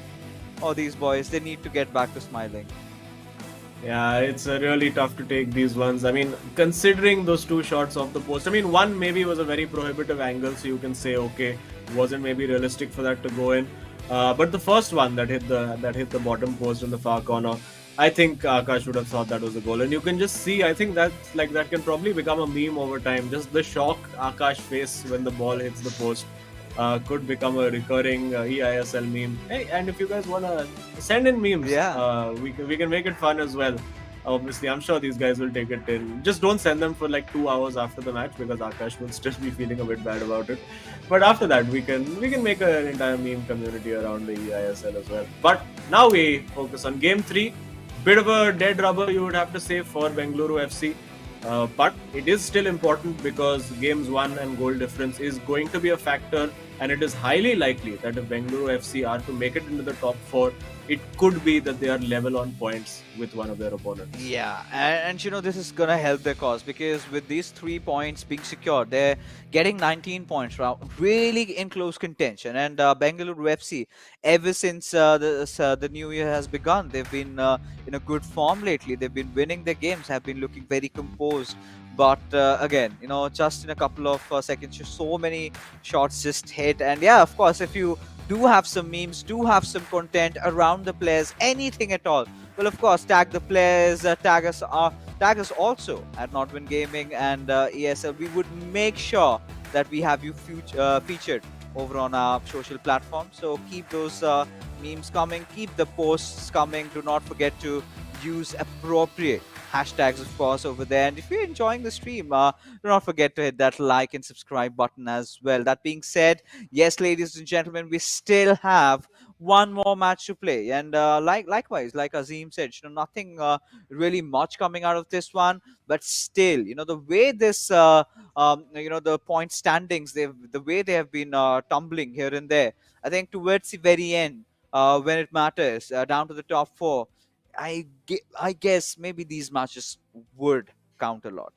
oh, these boys, they need to get back to smiling. Yeah, it's really tough to take these ones. I mean, considering those two shots off the post, I mean, one maybe was a very prohibitive angle, so you can say, okay, wasn't maybe realistic for that to go in. But the first one that hit the bottom post in the far corner, I think Akash would have thought that was a goal, and you can just see. I think that can probably become a meme over time. Just the shock Akash face when the ball hits the post could become a recurring eISL meme. Hey, and if you guys wanna send in memes, Yeah. we can make it fun as well. Obviously, I'm sure these guys will take it in. Just don't send them for like 2 hours after the match because Akash will still be feeling a bit bad about it. But after that, we can make an entire meme community around the eISL as well. But now we focus on game 3. Bit of a dead rubber, you would have to say, for Bengaluru FC. But it is still important because games 1 and goal difference is going to be a factor, and it is highly likely that if Bengaluru FC are to make it into the top 4, it could be that they are level on points with one of their opponents. Yeah, and this is gonna help their cause because with these 3 points being secured, they're getting 19 points, really in close contention. And Bengaluru FC, ever since the new year has begun, they've been in a good form lately. They've been winning their games, have been looking very composed. But again, just in a couple of seconds, so many shots just hit. And yeah, of course, if you do have some memes, do have some content around the players, anything at all, well, of course, tag the players, tag us also at Nodwin Gaming and eISL. We would make sure that we have you featured over on our social platform. So keep those memes coming, keep the posts coming. Do not forget to use appropriate hashtags, of course, over there. And if you're enjoying the stream, do not forget to hit that like and subscribe button as well. That being said, yes, ladies and gentlemen, we still have one more match to play, and likewise, like Azim said, nothing really much coming out of this one, but still, the way this the point standings, the way they have been tumbling here and there, I think towards the very end, when it matters, down to the top 4, I guess maybe these matches would count a lot.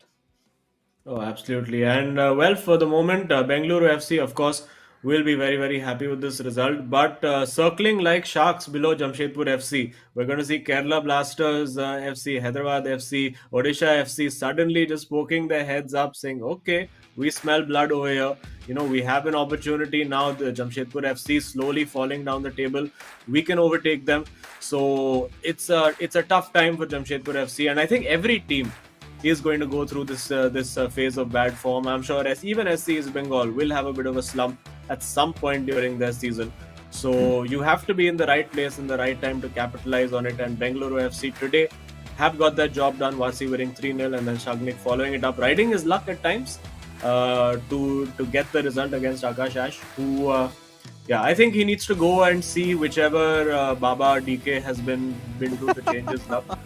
Oh, absolutely. And well, for the moment, Bengaluru FC, of course, will be very, very happy with this result. But circling like sharks below Jamshedpur FC, we're going to see Kerala Blasters FC, Hyderabad FC, Odisha FC suddenly just poking their heads up saying, okay, we smell blood over here. We have an opportunity now. The Jamshedpur FC slowly falling down the table. We can overtake them. So it's a tough time for Jamshedpur FC. And I think every team is going to go through this phase of bad form. I'm sure even SC East Bengal will have a bit of a slump at some point during their season. So you have to be in the right place in the right time to capitalize on it. And Bengaluru FC today have got that job done. Vasi winning 3-0 and then Shagnik following it up, riding his luck at times to get the result against Akash Ash, who yeah, I think he needs to go and see whichever Baba DK has been through to change his luck,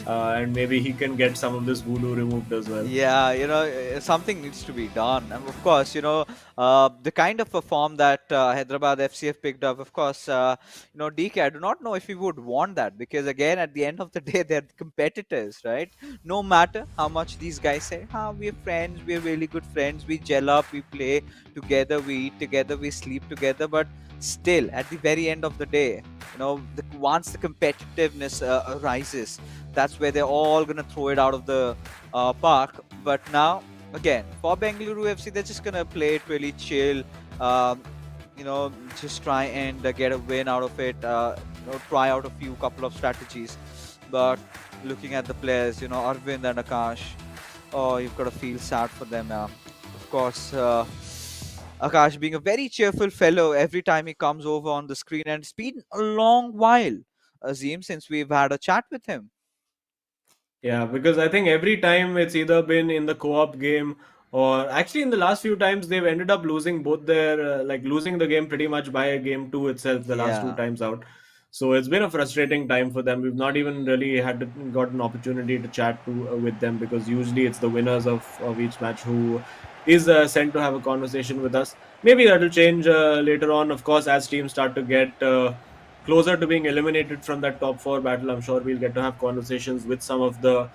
and maybe he can get some of this voodoo removed as well. Yeah, something needs to be done. And of course, the kind of a form that Hyderabad FC have picked up, of course, DK, I do not know if he would want that because, again, at the end of the day, they're competitors, right? No matter how much these guys say, we're friends, we're really good friends, we gel up, we play together, we eat together, we sleep together, but still, at the very end of the day, once the competitiveness arises, that's where they're all going to throw it out of the park. But now, again, for Bengaluru FC, they're just going to play it really chill, just try and get a win out of it, try out a couple of strategies. But looking at the players, Arvind and Akash, oh, you've got to feel sad for them now. Of course, Akash being a very cheerful fellow every time he comes over on the screen, and it's been a long while, Azim, since we've had a chat with him. Yeah, because I think every time it's either been in the co-op game or actually in the last few times they've ended up losing both their losing the game pretty much by game two itself, the last two Yeah. times out. So it's been a frustrating time for them. We've not even really got an opportunity to chat with them, because usually it's the winners of each match who is sent to have a conversation with us. Maybe that'll change later on, of course, as teams start to get closer to being eliminated from that top four battle. I'm sure we'll get to have conversations with some of the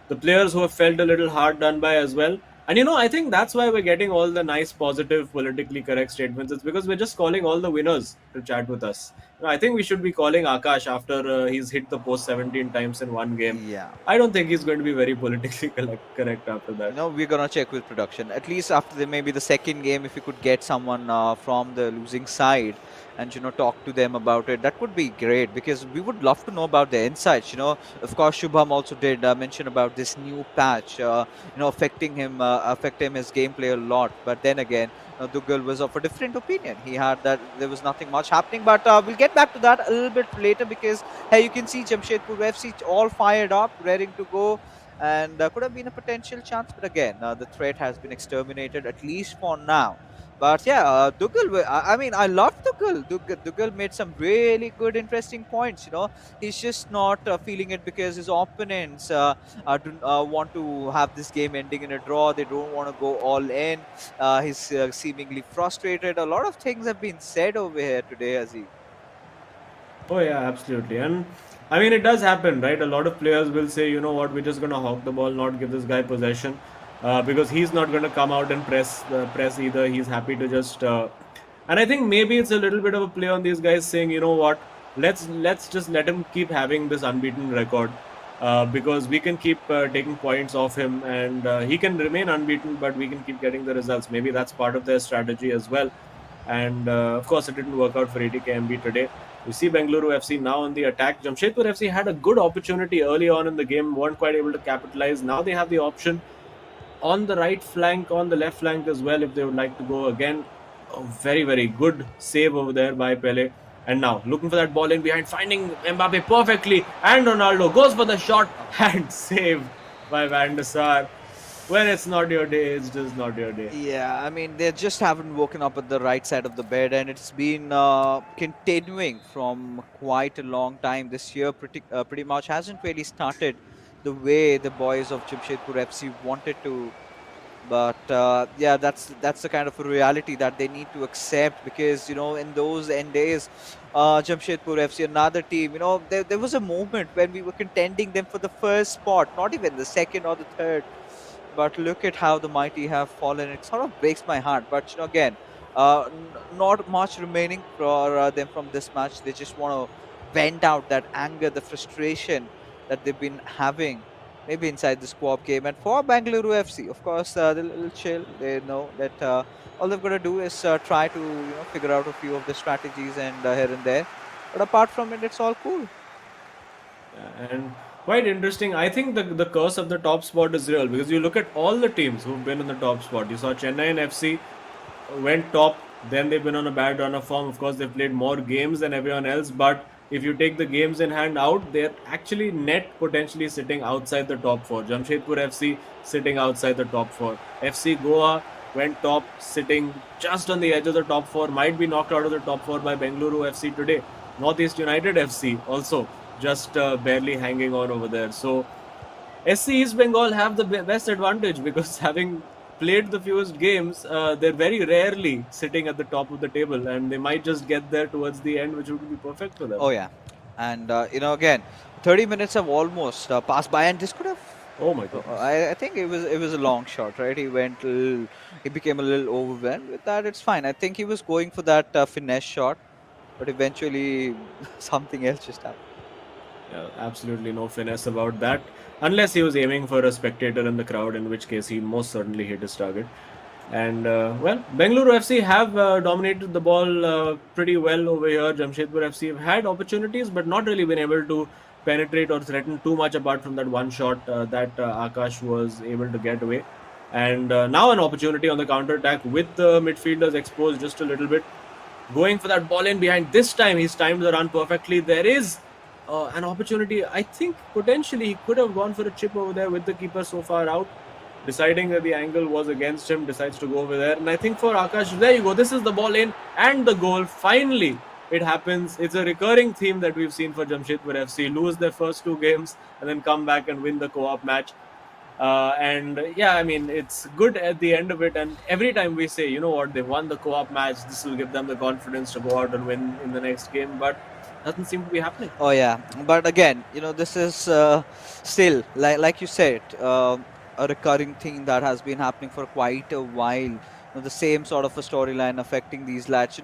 players who have felt a little hard done by as well. And I think that's why we're getting all the nice, positive, politically correct statements. It's because we're just calling all the winners to chat with us. I think we should be calling Akash after he's hit the post 17 times in one game. Yeah. I don't think he's going to be very politically correct after that. We're gonna check with production. At least after maybe the second game, if we could get someone from the losing side and talk to them about it, that would be great, because we would love to know about their insights. Of course, Shubham also did mention about this new patch, affecting his gameplay a lot. But then again, Dougal was of a different opinion. He had that there was nothing much happening. But we'll get back to that a little bit later, because hey, you can see Jamshedpur FC all fired up, ready to go. And could have been a potential chance, but again, the threat has been exterminated, at least for now. But yeah, Dougal, I mean, I love Dougal. Dougal made some really good, interesting points. He's just not feeling it because his opponents want to have this game ending in a draw. They don't want to go all in. He's seemingly frustrated. A lot of things have been said over here today, Aziz. Oh yeah, absolutely. And I mean, it does happen, right? A lot of players will say, you know what, we're just going to hawk the ball, not give this guy possession, because he's not going to come out and press either. He's happy to just. And I think maybe it's a little bit of a play on these guys saying, you know what, let's just let him keep having this unbeaten record, because we can keep taking points off him, and he can remain unbeaten, but we can keep getting the results. Maybe that's part of their strategy as well. And of course, it didn't work out for ATKMB today. We see Bengaluru FC now on the attack. Jamshedpur FC had a good opportunity early on in the game, weren't quite able to capitalize. Now they have the option on the right flank, on the left flank as well, if they would like to go again. A very, very good save over there by Pele. And now looking for that ball in behind, finding Mbappe perfectly, and Ronaldo goes for the shot and saved by Van der Sar. When it's not your day, it's just not your day. Yeah, I mean, they just haven't woken up at the right side of the bed, and it's been continuing from quite a long time. This year, pretty much hasn't really started the way the boys of Jamshedpur FC wanted to. But yeah, that's the kind of a reality that they need to accept, because in those end days, Jamshedpur FC, another team, there was a moment when we were contending them for the first spot, not even the second or the third. But look at how the mighty have fallen. It sort of breaks my heart. But again, not much remaining for them from this match. They just want to vent out that anger, the frustration that they've been having, maybe inside this co-op game. And for Bengaluru FC, of course, they're a little chill. They know that all they've got to do is try to figure out a few of the strategies and here and there. But apart from it, it's all cool. And quite interesting. I think the curse of the top spot is real, because you look at all the teams who've been in the top spot. You saw Chennai and FC went top, then they've been on a bad run of form. Of course, they've played more games than everyone else, but if you take the games in hand out, they're actually net potentially sitting outside the top four. Jamshedpur FC sitting outside the top four. FC Goa went top, sitting just on the edge of the top four, might be knocked out of the top four by Bengaluru FC today. Northeast United FC also just barely hanging on over there. So SC East Bengal have the best advantage, because having played the fewest games, they're very rarely sitting at the top of the table, and they might just get there towards the end, which would be perfect for them. Oh yeah, and again, 30 minutes have almost passed by, and this could have. Oh my god! I think it was a long shot, right? He became a little overwhelmed with that. It's fine. I think he was going for that finesse shot, but eventually something else just happened. Yeah, absolutely no finesse about that, unless he was aiming for a spectator in the crowd, in which case he most certainly hit his target. And well, Bengaluru FC have dominated the ball pretty well over here. Jamshedpur FC have had opportunities, but not really been able to penetrate or threaten too much, apart from that one shot that Akash was able to get away. And now an opportunity on the counter attack with the midfielders exposed just a little bit. Going for that ball in behind. This time he's timed the run perfectly. There is an opportunity. I think potentially he could have gone for a chip over there with the keeper so far out. deciding that the angle was against him, decides to go over there. And I think for Akash, there you go. This is the ball in and the goal. Finally, it happens. It's a recurring theme that we've seen for Jamshedpur FC. Lose their first two games and then come back and win the co-op match. And yeah, I mean, it's good at the end of it. And every time we say, you know what, they won the co-op match, this will give them the confidence to go out and win in the next game. But doesn't seem to be happening. Oh yeah, but again, this is still like you said, a recurring thing that has been happening for quite a while. The same sort of a storyline affecting these lads.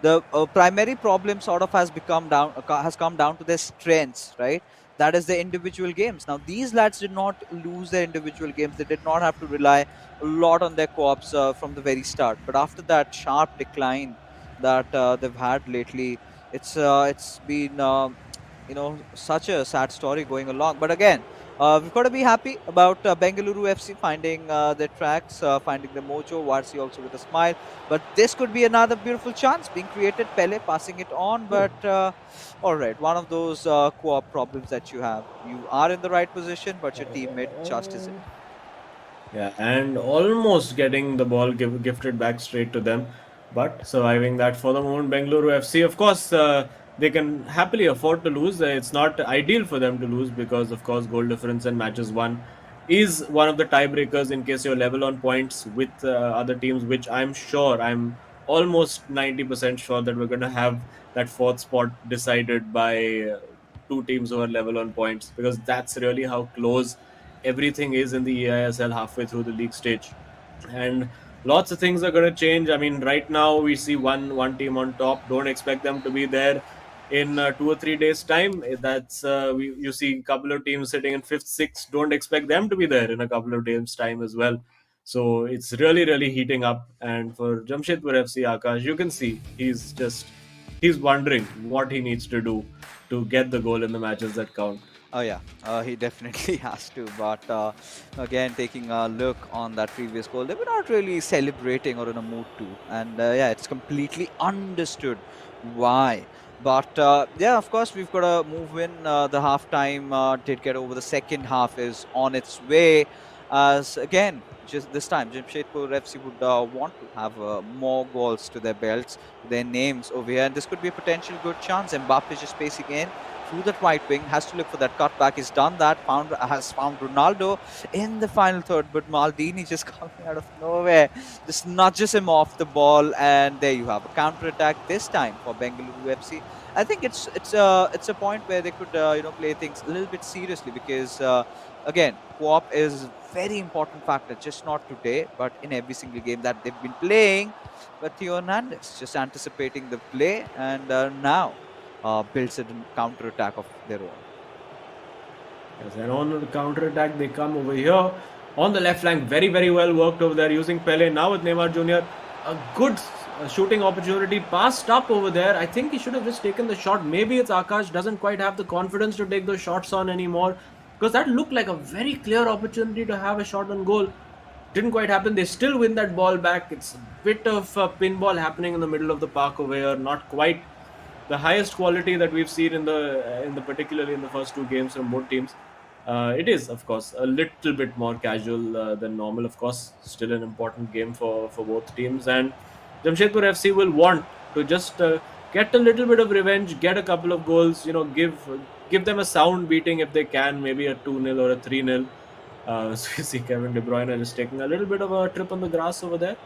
The primary problem sort of has come down to their strengths, right? That is the individual games. Now these lads did not lose their individual games. They did not have to rely a lot on their co-ops from the very start. But after that sharp decline that they've had lately, it's been such a sad story going along. But again, we've got to be happy about Bengaluru FC finding their tracks, finding the mojo. Varsi also with a smile. But this could be another beautiful chance being created. Pele passing it on, but all right, one of those co-op problems that you have. You are in the right position, but your teammate just isn't. Yeah, and almost getting the ball gifted back straight to them, but surviving that for the moment. Bengaluru FC, of course, they can happily afford to lose. It's not ideal for them to lose because, of course, goal difference and matches won is one of the tiebreakers in case you're level on points with other teams, which I'm almost 90% sure that we're going to have that fourth spot decided by two teams who are level on points, because that's really how close everything is in the eISL halfway through the league stage. And lots of things are going to change. I mean, right now we see one team on top. Don't expect them to be there in 2 or 3 days' time. You see a couple of teams sitting in fifth, sixth. Don't expect them to be there in a couple of days' time as well. So it's really, really heating up. And for Jamshedpur FC, Akash, you can see he's wondering what he needs to do to get the goal in the matches that count. Oh yeah, he definitely has to. But again, taking a look on that previous goal, they were not really celebrating or in a mood to. And yeah, it's completely understood why. But yeah, of course, we've got to move in. The halftime did get over. The second half is on its way. As again, just this time, Jamshedpur FC would want to have more goals to their belts, their names over here. And this could be a potential good chance. Mbappe just pacing in through that right wing, has to look for that cutback. He's done that, has found Ronaldo in the final third, but Maldini just coming out of nowhere, just nudges him off the ball, and there you have a counter attack this time for Bengaluru FC. I think it's a point where they could play things a little bit seriously, because again, co-op is very important factor, just not today, but in every single game that they've been playing. But Theo Hernandez just anticipating the play, and now builds a counter attack of their own. Yes, and on the counter attack, they come over here on the left flank. Very, very well worked over there using Pele. Now with Neymar Jr., a good shooting opportunity passed up over there. I think he should have just taken the shot. Maybe it's Akash doesn't quite have the confidence to take those shots on anymore, because that looked like a very clear opportunity to have a shot on goal. Didn't quite happen. They still win that ball back. It's a bit of pinball happening in the middle of the park over here. Not quite the highest quality that we've seen in the particularly in the first two games from both teams. It is, of course, a little bit more casual than normal. Of course, still an important game for both teams, and Jamshedpur FC will want to just get a little bit of revenge, get a couple of goals. Give them a sound beating if they can, maybe a 2-0 or a 3-0. So you see Kevin De Bruyne just taking a little bit of a trip on the grass over there,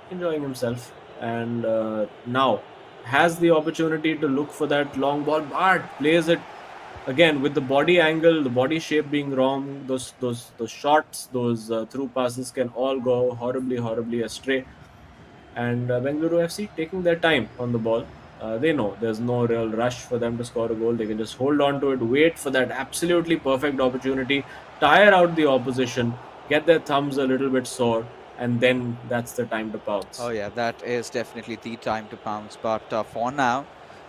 enjoying himself, and now has the opportunity to look for that long ball, but plays it again with the body angle, the body shape being wrong. Those shots, those through passes can all go horribly astray. And Bengaluru FC taking their time on the ball. They know there's no real rush for them to score a goal. They can just hold on to it, wait for that absolutely perfect opportunity, tire out the opposition, get their thumbs a little bit sore, and then that's the time to pounce. Oh yeah, that is definitely the time to pounce. But for now,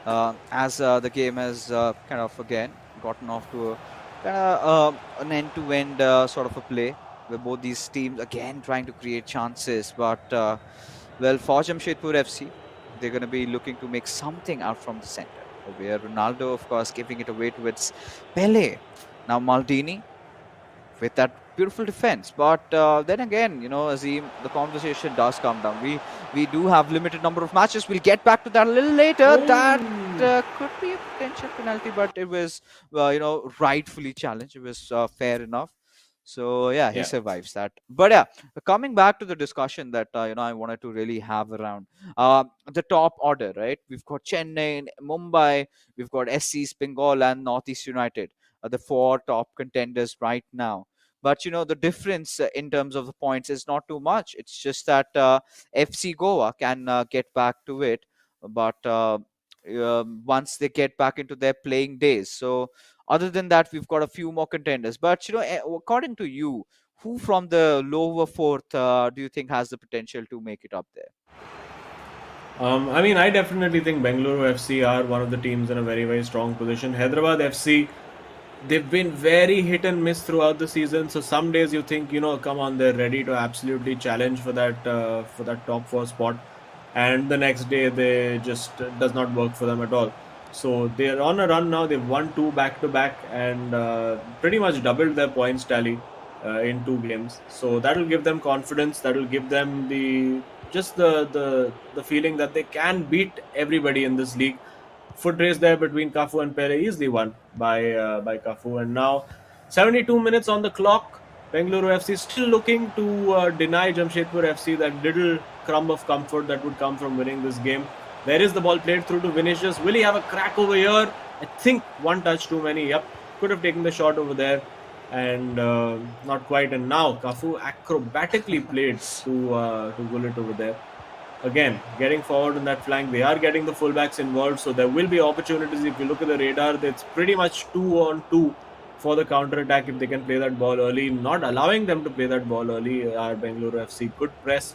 as the game has kind of again gotten off to an end-to-end sort of a play, where both these teams again trying to create chances. But well, for Jamshedpur FC, they're going to be looking to make something out from the center. Where Ronaldo, of course, giving it away towards Pele. Now Maldini with that beautiful defense. But then again, Azim, the conversation does come down. We do have limited number of matches. We'll get back to that a little later. That could be a potential penalty, but it was, rightfully challenged. It was fair enough. So yeah, he Yeah. survives that. But yeah, coming back to the discussion that I wanted to really have around the top order, right? We've got Chennai, Mumbai, we've got SC's Bengal and Northeast United, the four top contenders right now. But the difference in terms of the points is not too much. It's just that FC Goa can get back to it, but once they get back into their playing days. So other than that, we've got a few more contenders. But according to you, who from the lower fourth do you think has the potential to make it up there? I mean, I definitely think Bengaluru FC are one of the teams in a very, very strong position. Hyderabad FC, they've been very hit and miss throughout the season. So some days you think, come on, they're ready to absolutely challenge for that top four spot, and the next day they just does not work for them at all. So they're on a run now. They've won 2 back to back and pretty much doubled their points tally in 2 games. So that'll give them confidence. That'll give them the feeling that they can beat everybody in this league. Foot race there between Cafu and Pele, easily won by Cafu. And now 72 minutes on the clock. Bengaluru FC still looking to deny Jamshedpur FC that little crumb of comfort that would come from winning this game. There is the ball played through to Vinicius. Will he have a crack over here? I think one touch too many. Yep, could have taken the shot over there, and not quite. And now Cafu acrobatically played to Gullit over there. Again, getting forward on that flank, they are getting the fullbacks involved, so there will be opportunities. If you look at the radar, it's pretty much 2-on-2 for the counter-attack if they can play that ball early. Not allowing them to play that ball early, our Bengaluru FC could press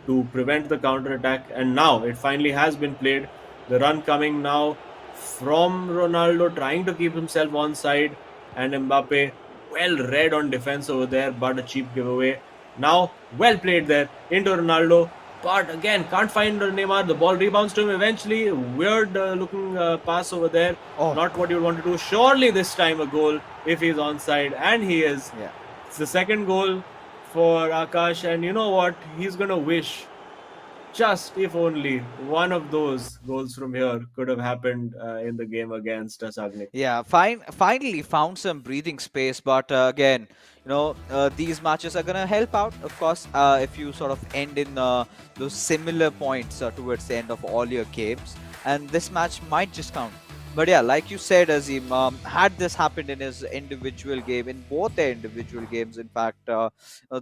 to prevent the counter-attack, and now it finally has been played. The run coming now from Ronaldo, trying to keep himself on side, and Mbappe well read on defense over there, but a cheap giveaway. Now, well played there into Ronaldo. But again, can't find Neymar. The ball rebounds to him eventually. Weird looking pass over there. Oh. Not what you want to do. Surely this time a goal if he's onside. And he is. Yeah. It's the second goal for Akash. And you know what? He's going to wish just if only one of those goals from here could have happened in the game against Sagnik. Yeah, finally found some breathing space, but again, these matches are gonna help out, of course, if you sort of end in those similar points towards the end of all your games, and this match might just count. But yeah, like you said, Azim, had this happened in his individual game, in both their individual games, in fact,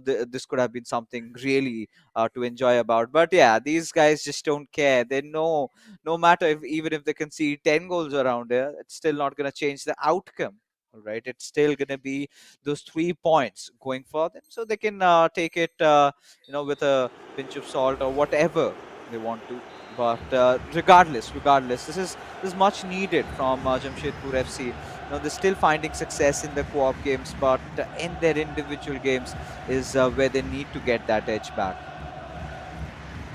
this could have been something really to enjoy about. But yeah, these guys just don't care. They know no matter if even if they concede 10 goals around here, it's still not going to change the outcome. All right, it's still going to be those 3 points going for them, so they can take it, with a pinch of salt or whatever they want to. But regardless, this is much needed from Jamshedpur FC. They're still finding success in the co-op games, but in their individual games is where they need to get that edge back.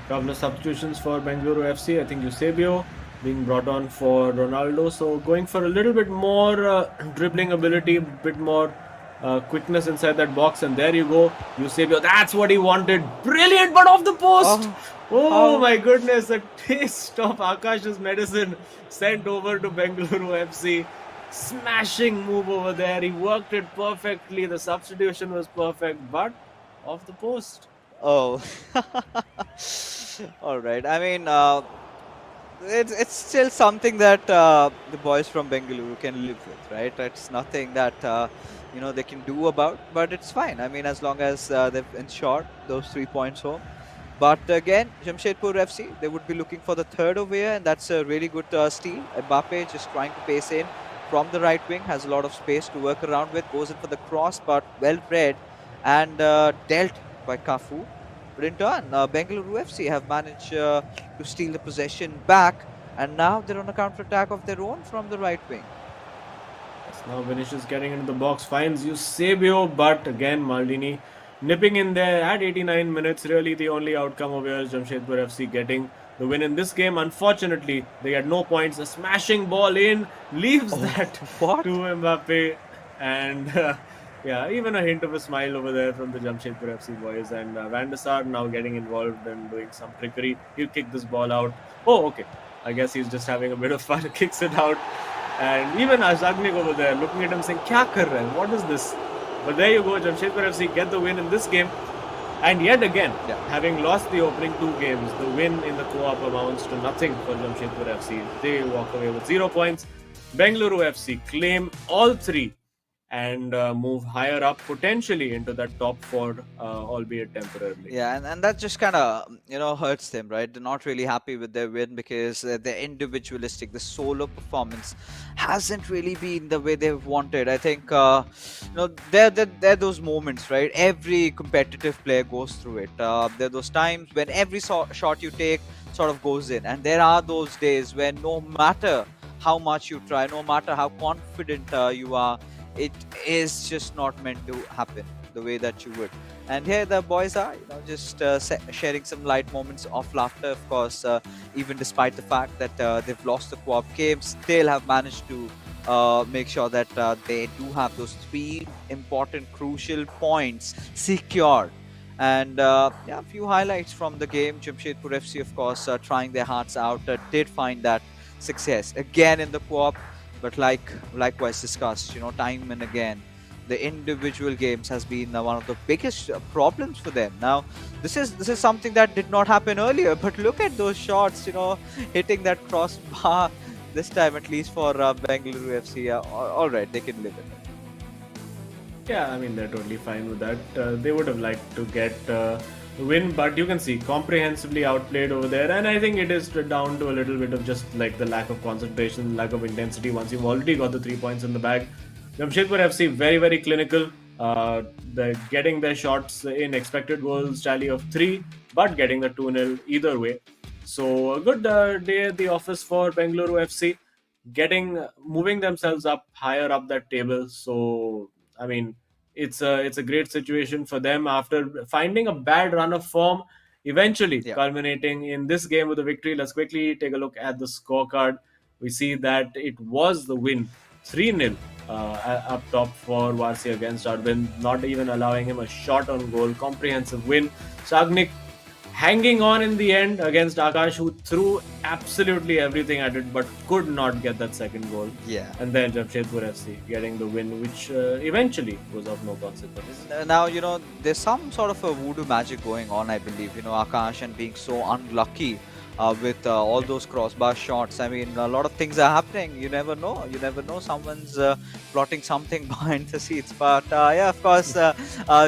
Couple of substitutions for Bengaluru FC. I think Eusebio being brought on for Ronaldo. So going for a little bit more dribbling ability, a bit more quickness inside that box. And there you go, Eusebio. That's what he wanted. Brilliant, but off the post. Oh my goodness, a taste of Akash's medicine sent over to Bengaluru FC. Smashing move over there. He worked it perfectly. The substitution was perfect, but off the post. Oh, all right. I mean, it's still something that the boys from Bengaluru can live with, right? It's nothing that they can do about, but it's fine. I mean, as long as they've ensured those 3 points home. But again, Jamshedpur FC, they would be looking for the third over here, and that's a really good steal. Mbappe just trying to pace in from the right wing, has a lot of space to work around with, goes in for the cross, but well read and dealt by Cafu. But in turn, Bengaluru FC have managed to steal the possession back, and now they're on a counter-attack of their own from the right wing. Now Vinicius getting into the box, finds Eusebio, but again Maldini nipping in there at 89 minutes. Really the only outcome of here is Jamshedpur FC getting the win in this game. Unfortunately, they had no points. A smashing ball in leaves that what? to Mbappe, and Yeah, even a hint of a smile over there from the Jamshedpur FC boys. And Van der Sar now getting involved and doing some trickery. He'll kick this ball out. Oh, okay. I guess he's just having a bit of fun. Kicks it out. And even Azagnik over there looking at him saying, Kya kar raha hai? What is this? But there you go. Jamshedpur FC get the win in this game. And yet again, having lost the opening two games, the win in the co-op amounts to nothing for Jamshedpur FC. They walk away with 0 points. Bengaluru FC claim all three and move higher up potentially into that top four, albeit temporarily. Yeah, and that just kind of hurts them, right? They're not really happy with their win because their individualistic, the solo performance hasn't really been the way they've wanted. I think there are those moments, right? Every competitive player goes through it. There are those times when every shot you take sort of goes in, and there are those days when no matter how much you try, no matter how confident you are, it is just not meant to happen the way that you would. And here the boys are, just sharing some light moments of laughter. Of course, even despite the fact that they've lost the co-op game, still have managed to make sure that they do have those three important, crucial points secured. And a few highlights from the game. Jamshedpur FC, of course, trying their hearts out, did find that success again in the co-op. But likewise discussed, time and again, the individual games has been one of the biggest problems for them. Now, this is something that did not happen earlier. But look at those shots, hitting that crossbar this time, at least for Bengaluru FC. All right, they can live with it. Yeah, I mean, they're totally fine with that. They would have liked to get the win, but you can see comprehensively outplayed over there. And I think it is down to a little bit of just like the lack of concentration, lack of intensity once you've already got the 3 points in the bag. Jamshedpur FC, very, very clinical. They're getting their shots in, expected goals tally of 3, but getting the 2-0 either way. So a good day at the office for Bengaluru FC, moving themselves up higher up that table. So I mean, it's a great situation for them after finding a bad run of form, eventually culminating in this game with a victory. Let's quickly take a look at the scorecard. We see that it was the win, 3-0 up top for Varsi against Arvind, not even allowing him a shot on goal. Comprehensive win. Sagnik hanging on in the end against Akash, who threw absolutely everything at it but could not get that second goal. Yeah. And then Jamshedpur FC getting the win, which eventually was of no consequence. Now, there's some sort of a voodoo magic going on, I believe. Akash and being so unlucky with all those crossbar shots. I mean, a lot of things are happening. You never know. Someone's plotting something behind the scenes. But of course,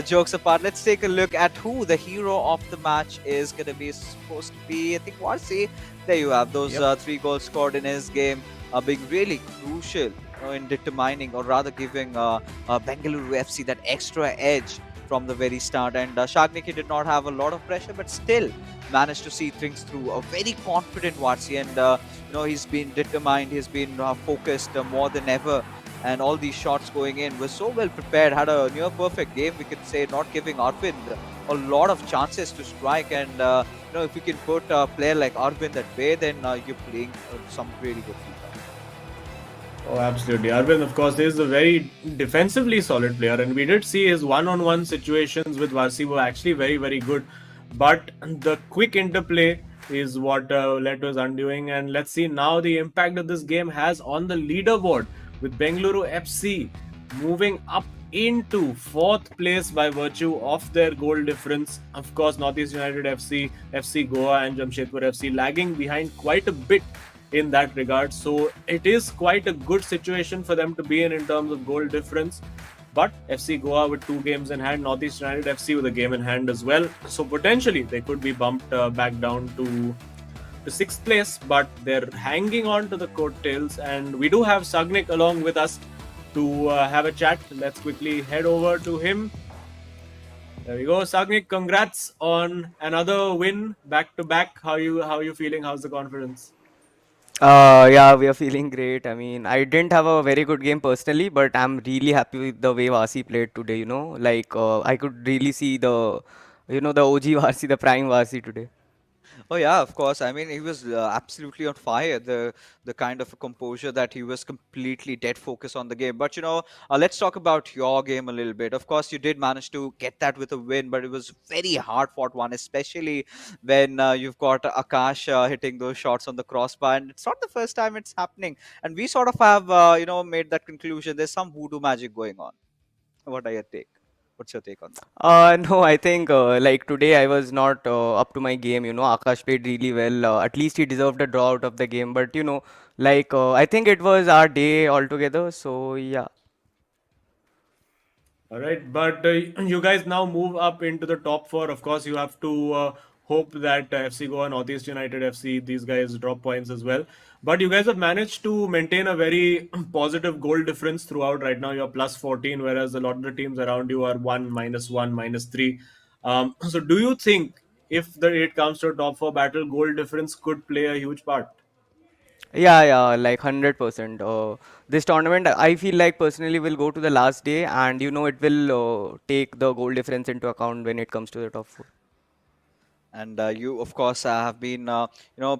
jokes apart, let's take a look at who the hero of the match is going to be supposed to be. I think Varsi, there you have those 3 goals scored in his game, being really crucial in determining, or rather giving Bengaluru FC that extra edge from the very start. And Shagniki did not have a lot of pressure, but still managed to see things through. A very confident Varsi, and he's been determined, he's been focused more than ever, and all these shots going in was so well prepared. Had a near perfect game, we could say, not giving Arvind a lot of chances to strike. And if you can put a player like Arvind that way, then you're playing some really good FIFA. Oh, absolutely. Arvind, of course, is a very defensively solid player, and we did see his one-on-one situations with Varsi were actually very, very good. But the quick interplay is what led to his undoing. And let's see now the impact that this game has on the leaderboard, with Bengaluru FC moving up into 4th place by virtue of their goal difference. Of course, Northeast United FC, FC Goa and Jamshedpur FC lagging behind quite a bit in that regard. So it is quite a good situation for them to be in terms of goal difference. But FC Goa with 2 games in hand, Northeast United FC with a game in hand as well. So potentially they could be bumped back down to 6th place, but they're hanging on to the coattails. And we do have Sagnik along with us to have a chat. Let's quickly head over to him. There we go. Sagnik, congrats on another win back to back. How you feeling? How's the confidence? Yeah, we are feeling great. I mean, I didn't have a very good game personally, but I'm really happy with the way Vasi played today, Like, I could really see the OG Vasi, the prime Vasi today. Oh yeah, of course. I mean, he was absolutely on fire. The kind of composure that he was completely dead focused on the game. But let's talk about your game a little bit. Of course, you did manage to get that with a win, but it was very hard fought one, especially when you've got Akash hitting those shots on the crossbar, and it's not the first time it's happening. And we sort of have made that conclusion. There's some voodoo magic going on. What are your take? What's your take on that? No, I think like today I was not up to my game. Akash played really well. At least he deserved a draw out of the game. But like I think it was our day altogether. So yeah. All right, but you guys now move up into the top four. Of course, you have to hope that FC Goa, Northeast United FC, these guys drop points as well. But you guys have managed to maintain a very positive goal difference throughout. Right now, you're plus 14, whereas a lot of the teams around you are 1, -3. So, do you think if it comes to a top four battle, goal difference could play a huge part? Yeah, yeah, like 100%. This tournament, I feel like personally will go to the last day, and it will take the goal difference into account when it comes to the top four. And you, of course, have been,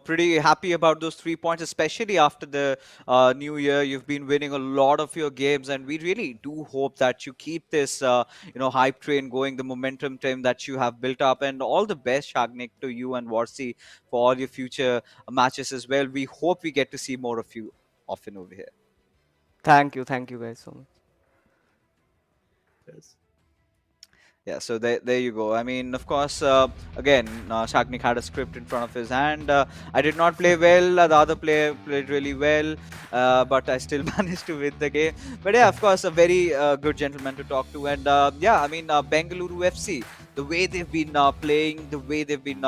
pretty happy about those 3 points, especially after the new year. You've been winning a lot of your games, and we really do hope that you keep this, hype train going, the momentum train that you have built up. And all the best, Shagnik, to you and Warsi for all your future matches as well. We hope we get to see more of you often over here. Thank you guys so much. Yes. Yeah, so there you go. I mean, of course, again, Shagnik had a script in front of his hand. I did not play well. The other player played really well, but I still managed to win the game. But yeah, of course, a very good gentleman to talk to. And yeah, I mean, Bengaluru FC, the way they've been playing, the way they've been,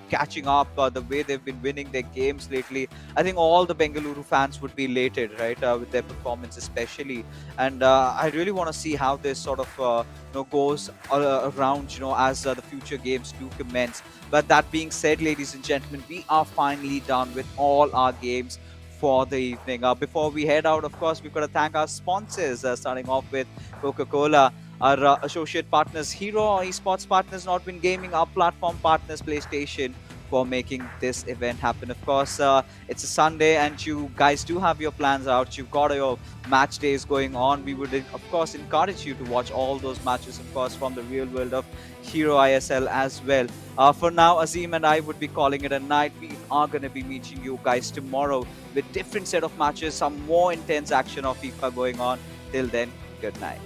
catching up, the way they've been winning their games lately. I think all the Bengaluru fans would be elated, right, with their performance, especially. And I really want to see how this sort of goes around as the future games do commence. But that being said, ladies and gentlemen, we are finally done with all our games for the evening. Before we head out, of course, we've got to thank our sponsors, starting off with Coca-Cola, our associate partners Hero, esports partners Nodwin Gaming, our platform partners PlayStation, for making this event happen. Of course, it's a Sunday and you guys do have your plans out. You've got your match days going on. We would, of course, encourage you to watch all those matches, of course, from the real world of Hero eISL as well. For now, Azim and I would be calling it a night. We are going to be meeting you guys tomorrow with different set of matches, some more intense action of FIFA going on. Till then, good night.